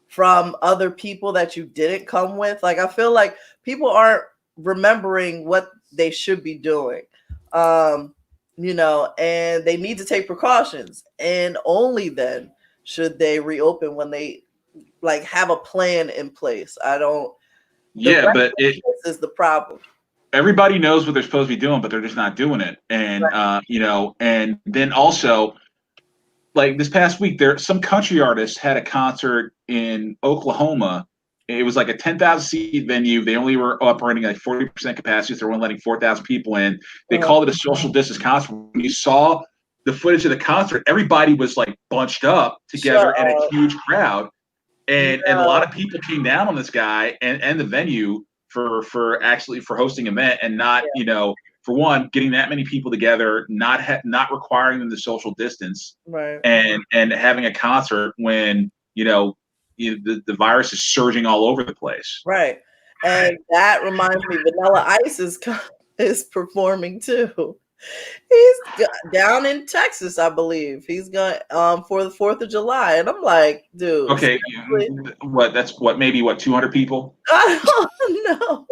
from other people that you didn't come with. Like, I feel like people aren't remembering what they should be doing, and they need to take precautions, and only then should they reopen when they have a plan in place. But this is the problem.
Everybody knows what they're supposed to be doing, but they're just not doing it. And and then also, like this past week, some country artists had a concert in Oklahoma. It was like a 10,000 seat venue. They only were operating like 40% capacity, so they're only letting 4,000 people in. They called it a social distance concert. When you saw the footage of the concert, everybody was like bunched up together in a huge crowd, and a lot of people came down on this guy and the venue for hosting an event, and not for one, getting that many people together, not requiring them to social distance,
right,
and having a concert when the virus is surging all over the place,
right. And that reminds me, Vanilla Ice is performing too. He's down in Texas, I believe. He's going for the 4th of July, and I'm like, dude.
Okay, maybe 200 people?
I don't know,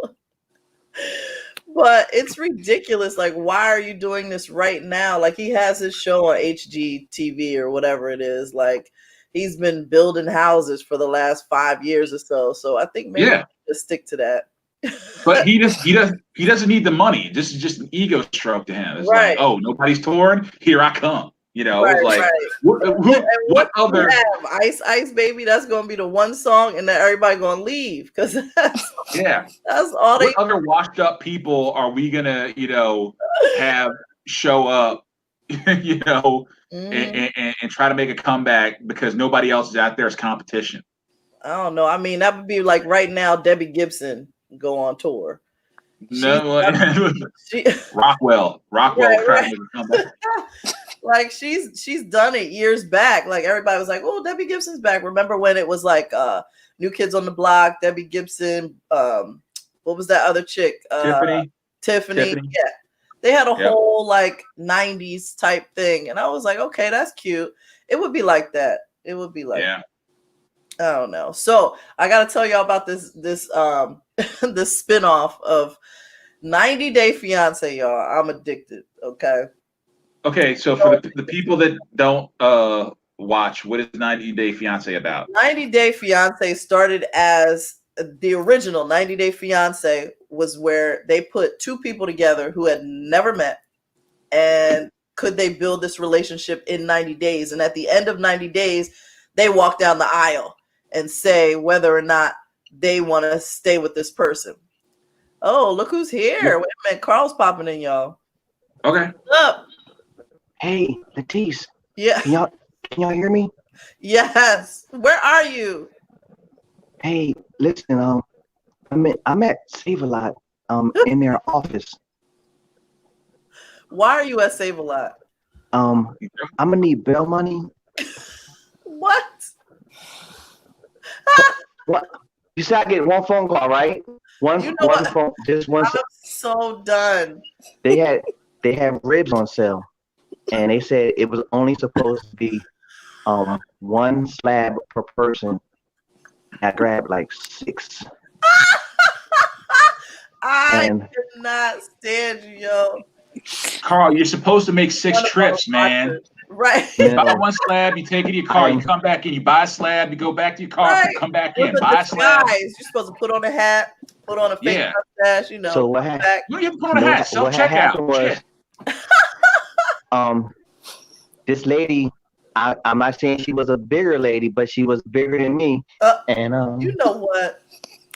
but it's ridiculous. Like, why are you doing this right now? Like, he has his show on HGTV or whatever it is. Like, he's been building houses for the last 5 years or so. So I think maybe just stick to that.
But he doesn't need the money. This is just an ego stroke to him. It's
right.
like, oh, nobody's touring, here I come. You know, it was like, what other?
Ice Baby. That's gonna be the one song, and then everybody gonna leave because that's all they.
What other washed up people are we gonna, have show up, and try to make a comeback because nobody else is out there as competition?
I don't know. I mean, that would be like right now, Debbie Gibson go on tour.
Rockwell trying to make a comeback.
Like she's done it years back. Like everybody was like, "Oh, Debbie Gibson's back." Remember when it was like New Kids on the Block, Debbie Gibson, what was that other chick? Tiffany. Yeah. They had a whole like 90s type thing. And I was like, okay, that's cute. It would be like that. It would be like I don't know. So I gotta tell y'all about this this spinoff of 90 Day Fiance, y'all. I'm addicted. Okay, so
for the people that don't watch, what is 90 Day Fiance about?
90 Day Fiance started as the original 90 Day Fiance was where they put two people together who had never met, and could they build this relationship in 90 days? And at the end of 90 days, they walk down the aisle and say whether or not they want to stay with this person. Oh, look who's here. Wait a minute. Karl's popping in, y'all.
Okay.
What's up?
Hey, LaTice.
Yeah.
Can y'all hear me?
Yes. Where are you?
Hey, listen, I'm at Save-A-Lot, in their office.
Why are you at Save-A-Lot?
I'm gonna need bail money.
What?
What? You said I get one phone call, right? One phone, just one.
I'm so done.
They had ribs on sale, and they said it was only supposed to be one slab per person. I grabbed like 6.
I cannot stand you, yo.
Karl, you're supposed to make 6 trips, man.
Right.
You buy one slab, you take it to your car, you come back in, you buy a slab, you go back to your car, you come back in, buy a slab.
You're supposed to put on a hat, put on a fake mustache,
So what happened?
You don't have to put on a hat, self-checkout.
This lady, I'm not saying she was a bigger lady, but she was bigger than me. And
you know what?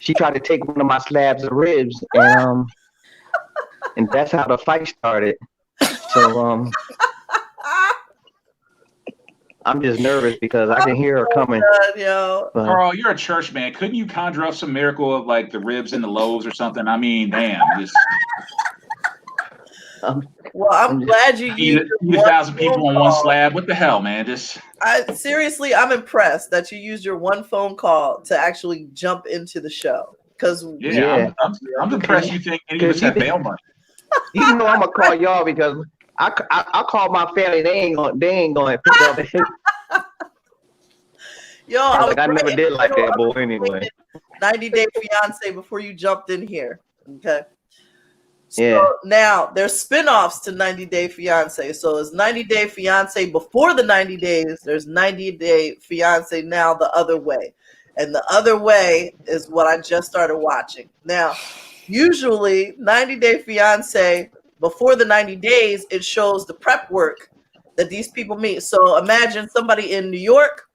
She tried to take one of my slabs of ribs, and that's how the fight started. So I'm just nervous because I can hear her coming.
Karl, you're a church man. Couldn't you conjure up some miracle of like the ribs and the loaves or something? I mean, damn.
Well, I'm glad you
used 1,000 people on one slab. What the hell, man?
Seriously, I'm impressed that you used your one phone call to actually jump into the show. Because
I'm impressed you think any of us have bail money.
You know I'm gonna call y'all because I call my family. They ain't gonna pick up.
Yo,
I never did like that, boy. Anyway,
90 Day Fiance before you jumped in here. Okay.
So
now there's spin-offs to 90 Day Fiance. So it's 90 Day Fiance before the 90 days. There's 90 Day Fiance now the other way. And the other way is what I just started watching. Now, usually 90 Day Fiance before the 90 days, it shows the prep work that these people meet. So imagine somebody in New York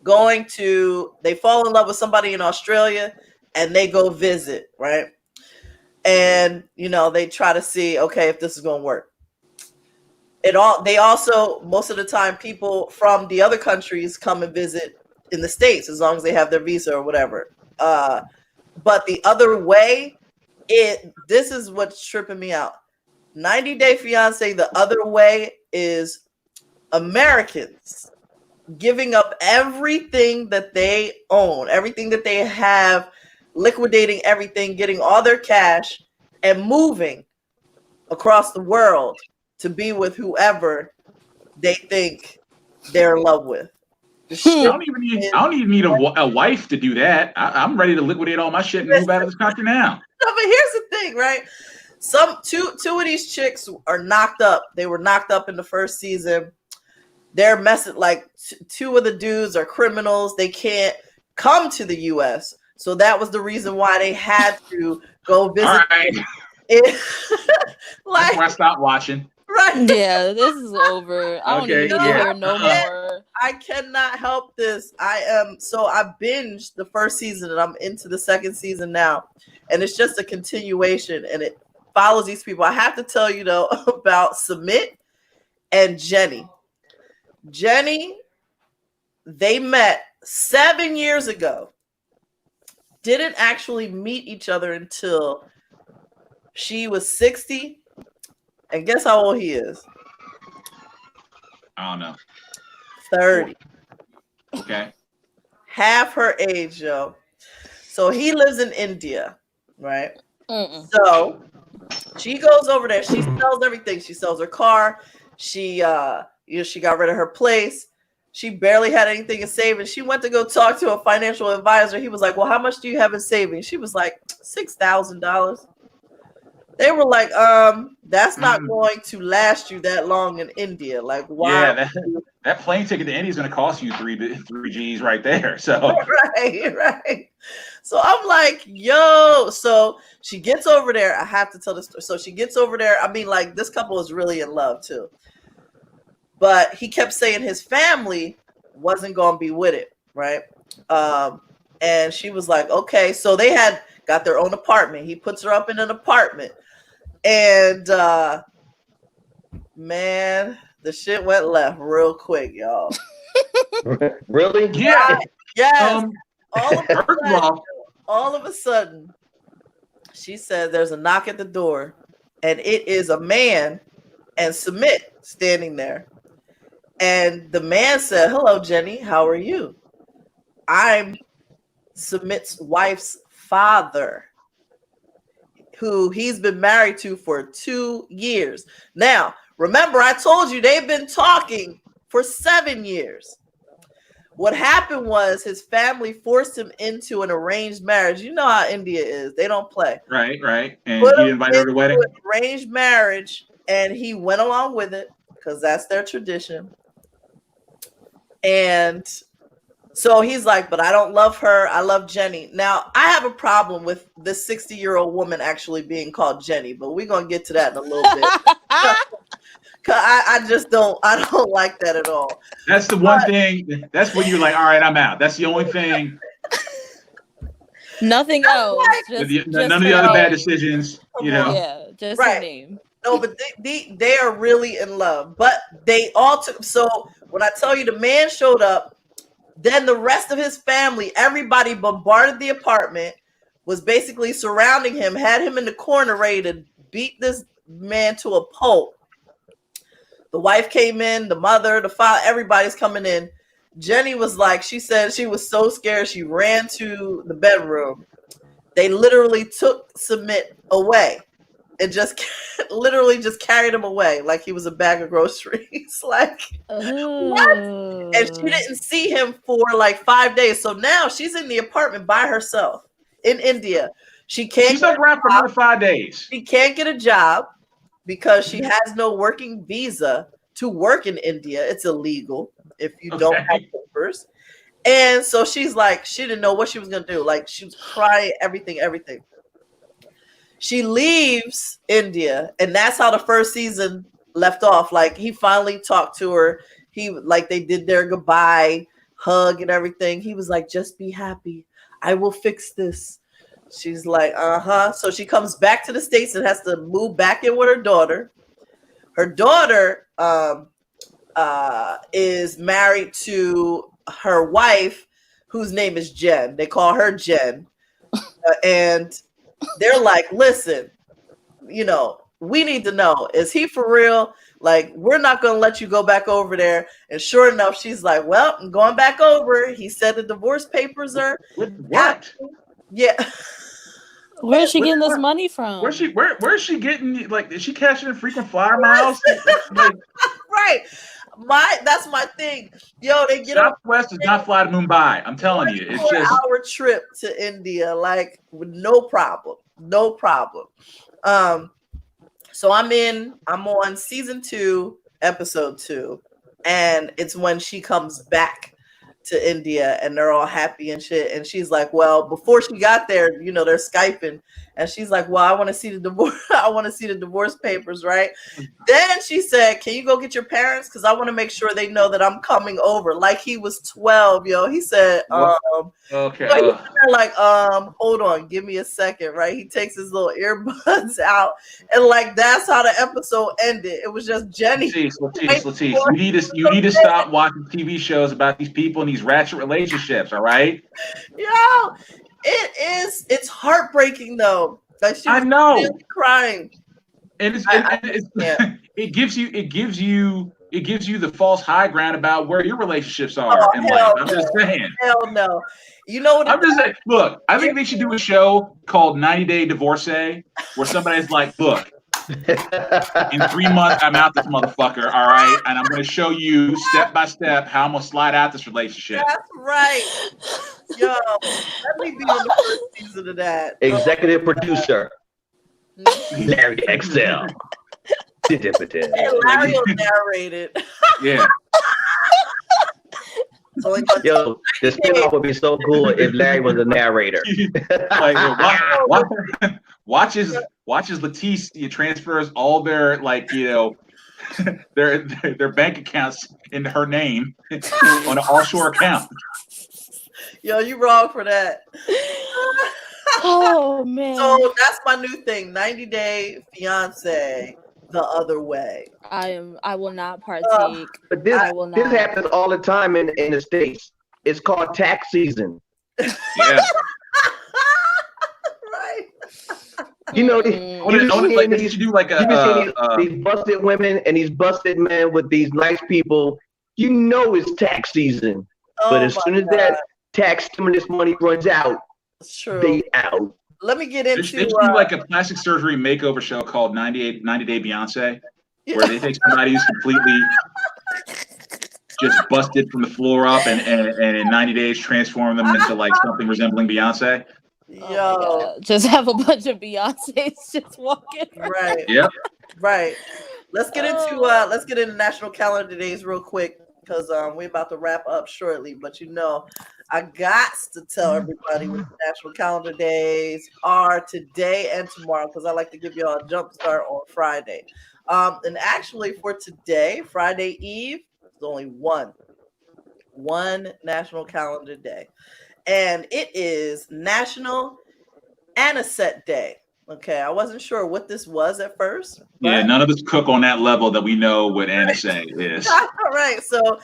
they fall in love with somebody in Australia and they go visit, right? And, they try to see, okay, if this is going to work. They also, most of the time, people from the other countries come and visit in the States as long as they have their visa or whatever. But the other way, this is what's tripping me out. 90 Day Fiance, the other way is Americans giving up everything that they own, everything that they have, liquidating everything, getting all their cash, and moving across the world to be with whoever they think they're in love with.
I don't even need a wife to do that. I'm ready to liquidate all my shit and move out of this country now.
No, but here's the thing, right? Two of these chicks are knocked up. They were knocked up in the first season. They're messing, like 2 of the dudes are criminals. They can't come to the U.S. So that was the reason why they had to go visit.
All right.
That's
why I stopped watching.
Right.
Yeah, this is over. I don't even need to hear no more.
I cannot help this. I binged the first season and I'm into the second season now. And it's just a continuation and it follows these people. I have to tell you though about Submit and Jenny. Jenny, they met 7 years ago. Didn't actually meet each other until she was 60. And guess how old he is?
I don't know.
30.
Okay.
Half her age, yo. So he lives in India, right?
Mm-mm.
So she goes over there. She sells everything. She sells her car. She she got rid of her place. She barely had anything in savings. She went to go talk to a financial advisor. He was like, well, how much do you have in savings? She was like, $6,000. They were like, that's not going to last you that long in India. Like, why?
Yeah, that plane ticket to India is going to cost you three G's right there. So
right. So I'm like, yo. So she gets over there. I have to tell this story. So she gets over there. I mean, like, this couple is really in love too. But he kept saying his family wasn't going to be with it, right? And she was like, okay. So they had got their own apartment. He puts her up in an apartment. And man, the shit went left real quick, y'all.
Really?
Yeah.
Yes. All of a sudden, she said there's a knock at the door, and it is a man and Submit standing there. And the man said, hello, Jenny, how are you? I'm Submit's wife's father, who he's been married to for 2 years. Now, remember, I told you they've been talking for 7 years. What happened was his family forced him into an arranged marriage. You know how India is. They don't play.
Right. And he invited her to the wedding?
Arranged marriage, and he went along with it because that's their tradition. And so he's like, but I don't love her. I love Jenny. Now, I have a problem with this 60-year-old woman actually being called Jenny, but we're going to get to that in a little bit. I don't like that at all.
That's the one thing. That's when you're like, all right, I'm out. That's the only thing.
Nothing else.
None of the other bad decisions, you know.
Yeah, just her name.
No, but they are really in love. But they all took. So when I tell you the man showed up, then the rest of his family, everybody bombarded the apartment, was basically surrounding him, had him in the corner ready to beat this man to a pulp. The wife came in, the mother, the father, everybody's coming in. Jenny was like, she said she was so scared, she ran to the bedroom. They literally took Submit away and just literally just carried him away like he was a bag of groceries. Like, what? And she didn't see him for like 5 days. So now she's in the apartment by herself in India. She's
stuck around for another 5 days.
She can't get a job because she has no working visa to work in India. It's illegal if you don't have papers. And so she's like, she didn't know what she was going to do. Like, she was crying, everything. She leaves India, and that's how the first season left off. Like, he finally talked to her. They did their goodbye hug and everything. He was like, just be happy. I will fix this. She's like, So she comes back to the States and has to move back in with her daughter. Her daughter is married to her wife, whose name is Jen. They call her Jen. And they're like, listen, we need to know, is he for real? Like, we're not going to let you go back over there. And sure enough, she's like, well, I'm going back over. He said the divorce papers are.
What?
Yeah.
Where's she getting this money from?
Where's she getting, like, is she cashing in frequent flyer miles?
Right. That's my thing. Yo, they get
Southwest does not fly to Mumbai. I'm telling you, it's just
our trip to India, like, with no problem. So I'm on season 2, episode 2, and it's when she comes back to India, and they're all happy and shit. And she's like, well, before she got there, you know, they're Skyping, and she's like, well, I want to see the divorce. I want to see the divorce papers, right? Then she said, can you go get your parents? Because I want to make sure they know that I'm coming over. Like he was 12, yo. He said,
okay.
so like, hold on, give me a second, right? He takes his little earbuds out, and like that's how the episode ended. It was just Jenny.
LaTice. You need to stop watching TV shows about these people and these ratchet relationships, all right?
Yo, it's heartbreaking though. Like she was really crying.
And it gives you the false high ground about where your relationships are in life. I'm just saying.
Hell no. You know what?
I'm just saying. Look, I think they should do a show called 90 Day Divorcee, where somebody's like, look, in 3 months I'm out this motherfucker, all right, and I'm going to show you step by step how I'm going to slide out this relationship.
That's right. Yo, let me be on the first season of that.
Executive producer. Larry XL.
Larry will narrate it.
Yeah.
Yo, the spinoff would be so cool if Larry was a narrator.
Like, watch as LaTice transfers all their their bank accounts into her name on an offshore account.
Yo, you wrong for that.
Oh man.
So that's my new thing. 90 Day Fiance the other way.
I will not partake.
But this happens all the time in the States. It's called tax season.
Yeah.
Right.
You know,
They should do like
these busted women and these busted men with these nice people. You know it's tax season. But as soon as that tax stimulus money runs out, they out.
Let me get into
they should do like a plastic surgery makeover show called 90 Day Beyonce, where they take somebody who's completely just busted from the floor up and in 90 days transform them into like something resembling Beyonce.
Yo,
just have a bunch of Beyoncés just walking.
Right.
Yep.
Right. Let's get into National Calendar Days real quick, because we're about to wrap up shortly. But you know, I got to tell everybody what the National Calendar Days are today and tomorrow, because I like to give y'all a jump start on Friday. And actually for today, Friday Eve, there's only one National Calendar Day. And it is National Anisette Day. Okay, I wasn't sure what this was at first.
Yeah, none of us cook on that level that we know what anisette is.
All right, so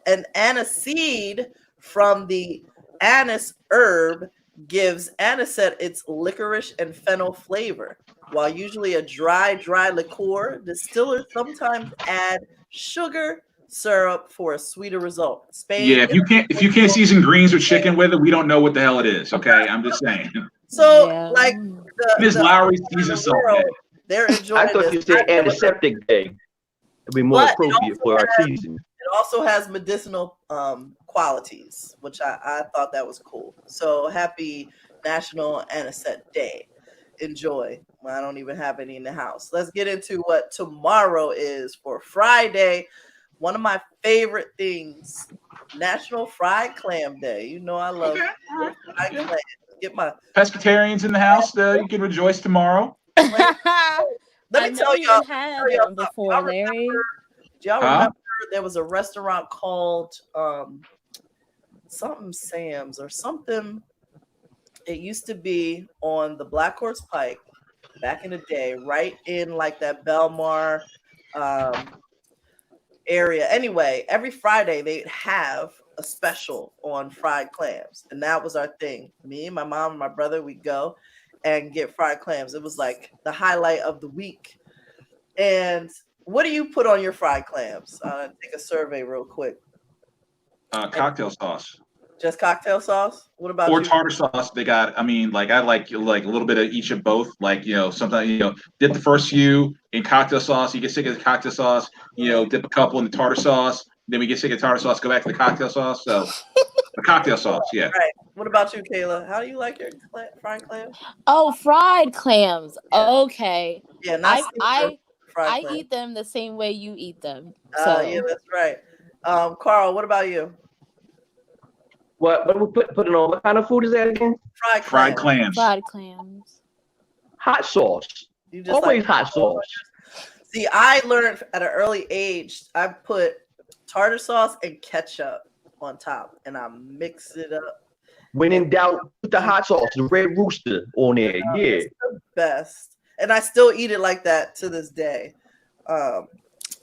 an aniseed from the anise herb gives anisette its licorice and fennel flavor. While usually a dry liqueur, distillers sometimes add sugar syrup for a sweeter result. Spain.
Yeah, if you can't season greens with chicken with it, we don't know what the hell it is. Okay, I'm just saying.
So like
Ms. Lowry seasons something.
They're enjoying.
I thought you said antiseptic day. It'd be more appropriate for our season.
It also has medicinal qualities, which I thought that was cool. So happy National Anisette Day. Enjoy. Well, I don't even have any in the house. Let's get into what tomorrow is for Friday. One of my favorite things, National Fried Clam Day. You know I love fried clam. Get my
pescatarians in the house. You can rejoice tomorrow.
Let me tell y'all.
Had before, Larry.
Do y'all remember there was a restaurant called something Sam's or something? It used to be on the Black Horse Pike back in the day, right in like that Belmar area. Anyway, every Friday they'd have a special on fried clams, and that was our thing. Me, my mom, and my brother, we'd go and get fried clams. It was like the highlight of the week. And what do you put on your fried clams? Take a survey real quick.
Cocktail sauce.
Just cocktail sauce? What about
or
you?
Tartar sauce? They got. I mean, like I like a little bit of each of both. Like sometimes dip the first few in cocktail sauce. You get sick of the cocktail sauce. Dip a couple in the tartar sauce. Then we get sick of tartar sauce. Go back to the cocktail sauce. So the cocktail sauce, yeah.
Right. What about you, Kayla? How do you like your fried clams?
Oh, fried clams. Okay.
Yeah,
I
clams.
eat them the same way you eat them. So
yeah, that's right. Karl, what about you?
What we putting on? What kind of food is that again?
Fried clams.
Fried clams.
Hot sauce.
You just
Always hot sauce.
See, I learned at an early age. I put tartar sauce and ketchup on top, and I mix it up.
When in doubt, put the hot sauce, the Red Rooster on there. Yeah,
it's the best, and I still eat it like that to this day.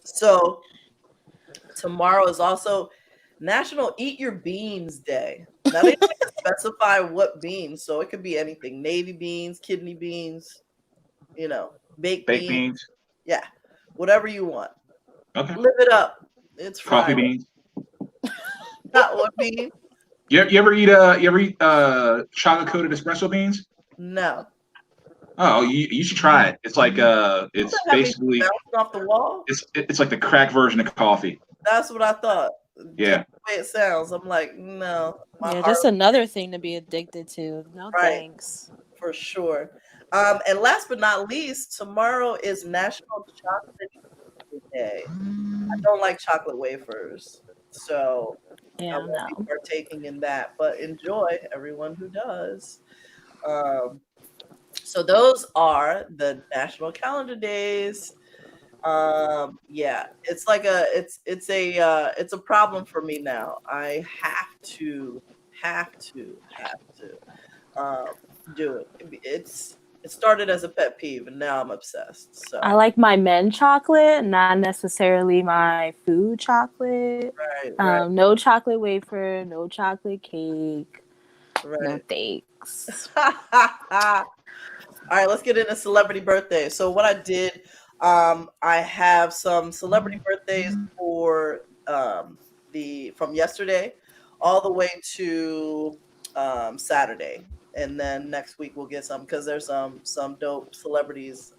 So tomorrow is also National Eat Your Beans Day. Now they didn't specify what beans, so it could be anything: navy beans, kidney beans, baked beans. Yeah, whatever you want.
Okay.
Live it up. It's
coffee
Friday.
beans.
Not what bean?
You ever eat chocolate coated espresso beans?
No.
Oh, you should try it. It's like it's basically
off the wall.
It's like the crack version of coffee.
That's what I thought.
Yeah.
The way it sounds, I'm like, no.
Just another thing to be addicted to. No thanks.
For sure. And last but not least, tomorrow is National Chocolate Day. I don't like chocolate wafers, so I won't be partaking in that. But enjoy, everyone who does. So those are the national calendar days. It's like it's a problem for me now. I have to do it. It started as a pet peeve, and now I'm obsessed. So
I like my men chocolate, not necessarily my food chocolate.
Right.
No chocolate wafer, no chocolate cake.
Right.
No thanks.
All right, let's get into celebrity birthdays. So what I did, I have some celebrity birthdays for from yesterday all the way to Saturday. And then next week we'll get some because there's some dope celebrities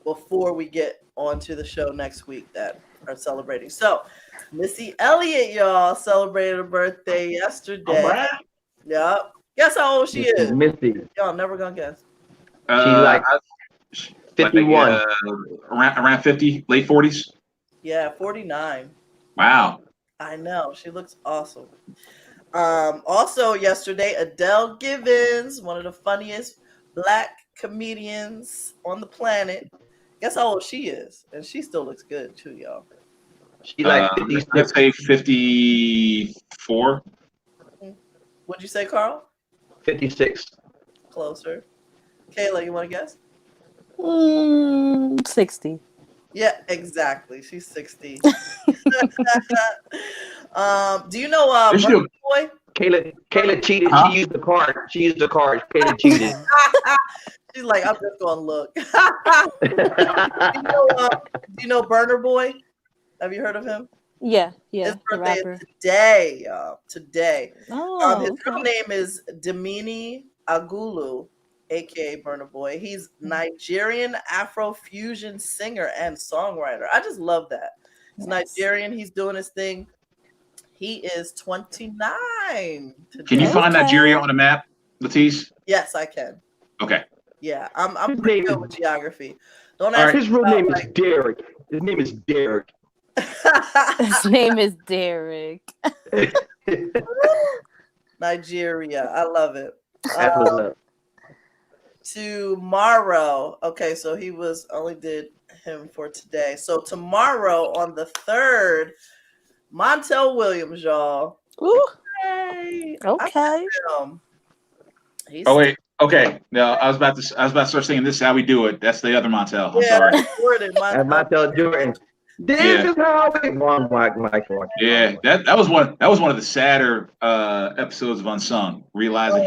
before we get onto the show next week that are celebrating. So Missy Elliott, y'all, celebrated her birthday yesterday.
Right.
Yep. Guess how old she is?
Missy.
Y'all never gonna guess.
She 51.
Around 50, late 40s.
Yeah, 49.
Wow.
I know. She looks awesome. Also yesterday, Adele Givens, one of the funniest Black comedians on the planet. Guess how old she is? And she still looks good too, y'all.
She like 56.
Let's say 54.
What'd you say, Karl?
56.
Closer. Kayla, you want to guess?
60.
Yeah, exactly. She's 60. Do you know Burna Boy?
Kayla cheated. Huh? She used the card. Kayla cheated.
She's like, I'm just gonna look. Do you know Burna Boy? Have you heard of him?
Yeah.
His birthday is today, y'all. Today.
Oh,
his real name is Damini Agulu, aka Burna Boy. He's Nigerian Afro-fusion singer and songwriter. I just love that. He's Nigerian. He's doing his thing. He is 29 today.
Can you find Nigeria on a map, LaTice?
Yes, I can.
Okay.
Yeah, I'm pretty good with geography. Don't
ask. His real name is Derek. His name is Derek.
His name is Derek.
Nigeria. I love it. Tomorrow. Okay, so he only did him for today. So tomorrow on the 3rd, Montel Williams, y'all.
Ooh.
Yay.
Okay.
Oh wait. Okay. No, I was about to start saying this is how we do it. That's the other Montel. I'm sorry.
Montel Jordan. This is how we won Mike.
Yeah, that was one of the sadder episodes of Unsung. Realizing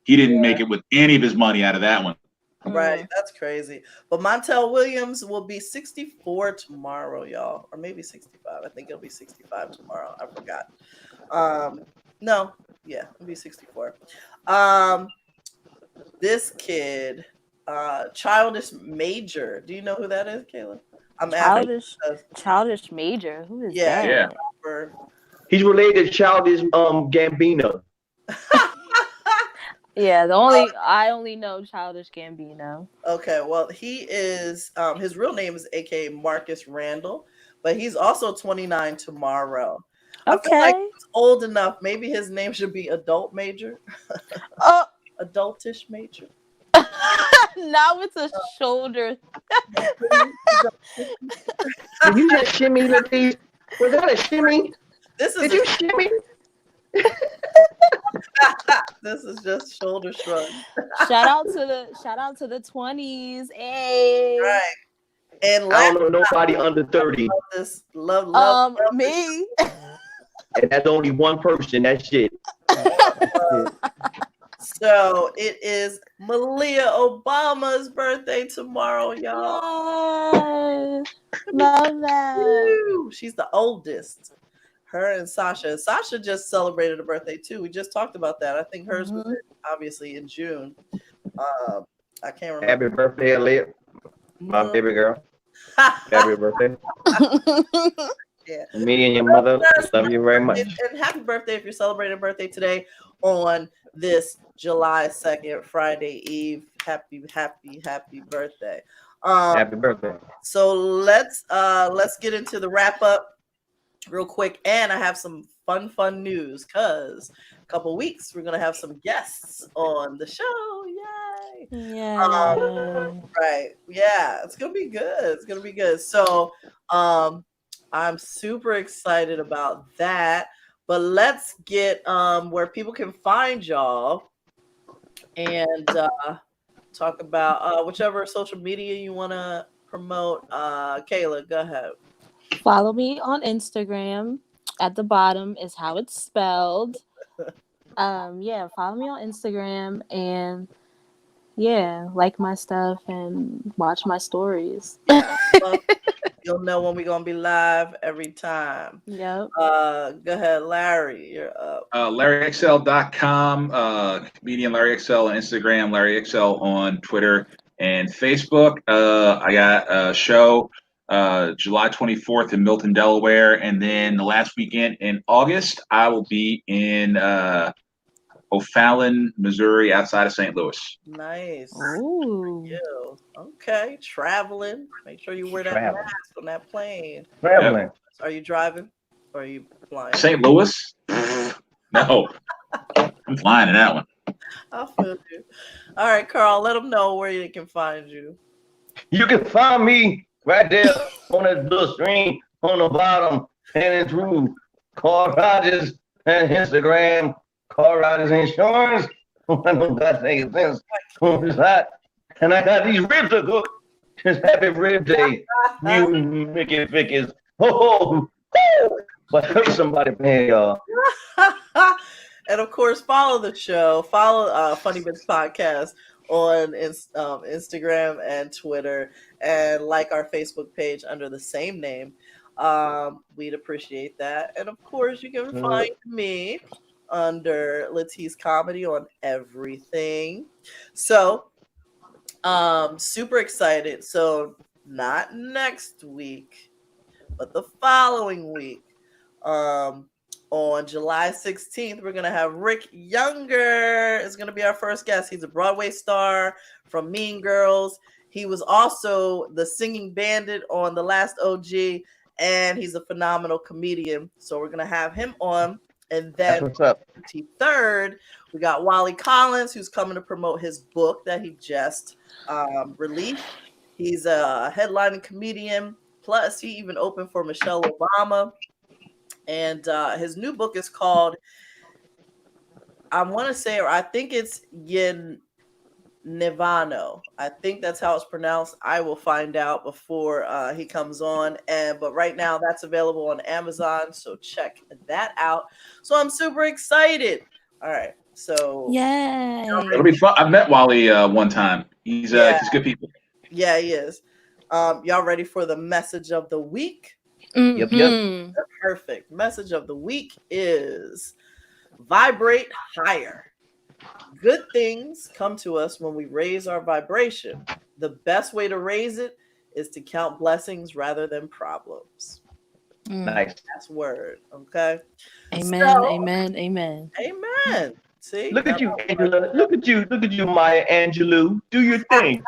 he didn't make it with any of his money out of that one.
Right, that's crazy. But Montel Williams will be 64 tomorrow, y'all, or maybe 65. I think it'll be 65 tomorrow. I forgot. It'll be 64. This kid, Childish Major. Do you know who that is, Kayla?
Childish Major. Who is
that?
Yeah.
He's related to Childish Gambino.
Yeah, I only know Childish Gambino.
Okay, well, he is his real name is aka Marcus Randall, but he's also 29 tomorrow. I feel like he's old enough. Maybe his name should be Adult Major. Adultish Major.
Now it's a shoulder.
Did you just shimmy, LaTice? Was that a shimmy? Did you shimmy?
This is just shoulder shrug.
Shout out to the 20s. Hey.
Right. And
I don't know nobody under 30.
Love
me.
And that's only one person. That's it.
So it is Malia Obama's birthday tomorrow, y'all.
Love that.
She's the oldest. Her and Sasha. Sasha just celebrated a birthday too. We just talked about that. I think hers was obviously in June. I can't remember.
Happy birthday, Aaliyah. My baby girl. Happy birthday.
Yeah.
Me and your mother love you very much.
And happy birthday if you're celebrating a birthday today on this July 2nd, Friday Eve. Happy birthday.
Happy birthday.
So let's get into the wrap up real quick. And I have some fun news because a couple weeks we're gonna have some guests on the show. Yay!
Yeah.
Right. Yeah, it's gonna be good. So I'm super excited about that. But let's get where people can find y'all and talk about whichever social media you want to promote. Kayla, go ahead.
Follow me on Instagram. At the bottom is how it's spelled. Follow me on Instagram and like my stuff and watch my stories.
You'll know when we're gonna be live every time.
Yep.
Go ahead, Larry. You're up.
LarryXL.com, comedian LarryXL on Instagram, LarryXL on Twitter and Facebook. I got a show July 24th in Milton, Delaware, and then the last weekend in August, I will be in O'Fallon, Missouri, outside of St. Louis.
Nice.
Ooh.
Okay, traveling. Make sure you wear that mask on that plane.
Traveling.
Yep. Are you driving or are you flying?
St. Louis? No. I'm flying in that one.
I feel you. All right, Karl, let them know where they can find you.
You can find me right there on that blue screen on the bottom, and through Karl Rogers and Instagram, Karl Rogers Insurance. I know that makes sense. It's hot. And I got these ribs to cook. Just happy rib day. You Mickey Fickies. Oh, but hurt somebody, man, y'all.
And of course, follow the show. Follow Funny Bits Podcast on Instagram and Twitter, and like our Facebook page under the same name. We'd appreciate that. And of course, you can find me under LaTice Comedy on everything. So, super excited. So, not next week, but the following week. On July 16th, we're going to have Rick Younger. Is going to be our first guest. He's a Broadway star from Mean Girls. He was also the singing bandit on The Last OG, and he's a phenomenal comedian. So we're going to have him on. And then
what's up.
23rd, we got Wally Collins, who's coming to promote his book that he just released. He's a headlining comedian. Plus, he even opened for Michelle Obama. And his new book is called, I think it's Yen Nevano. I think that's how it's pronounced. I will find out before he comes on. But right now that's available on Amazon. So check that out. So I'm super excited. All right. So
yay.
It'll be fun. I've met Wally one time. He's good people.
Yeah, he is. Y'all ready for the message of the week?
Mm-hmm.
Yep.
Perfect. Message of the week is vibrate higher. Good things come to us when we raise our vibration. The best way to raise it is to count blessings rather than problems.
Nice.
That's word. Okay.
Amen. Amen. Amen.
Amen. See?
Look at you, Angela. Look at you, Maya Angelou. Do your thing.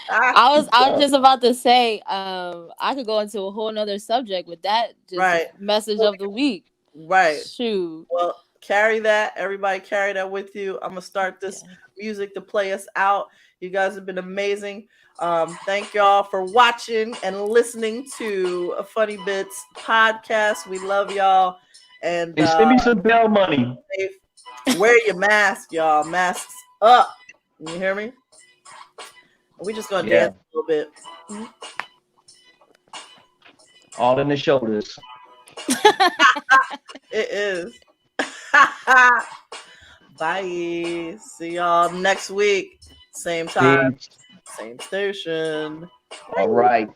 I was just about to say, I could go into a whole nother subject with that message of the week.
Right.
Shoot.
Well, carry that. Everybody carry that with you. I'm gonna start this music to play us out. You guys have been amazing. Thank y'all for watching and listening to a Funny Bits podcast. We love y'all. And
send me some bail money.
Wear your mask, y'all. Masks up. You hear me? We just gonna dance a little bit.
All in the shoulders.
It is. Bye. See y'all next week. Same time, same station.
All right.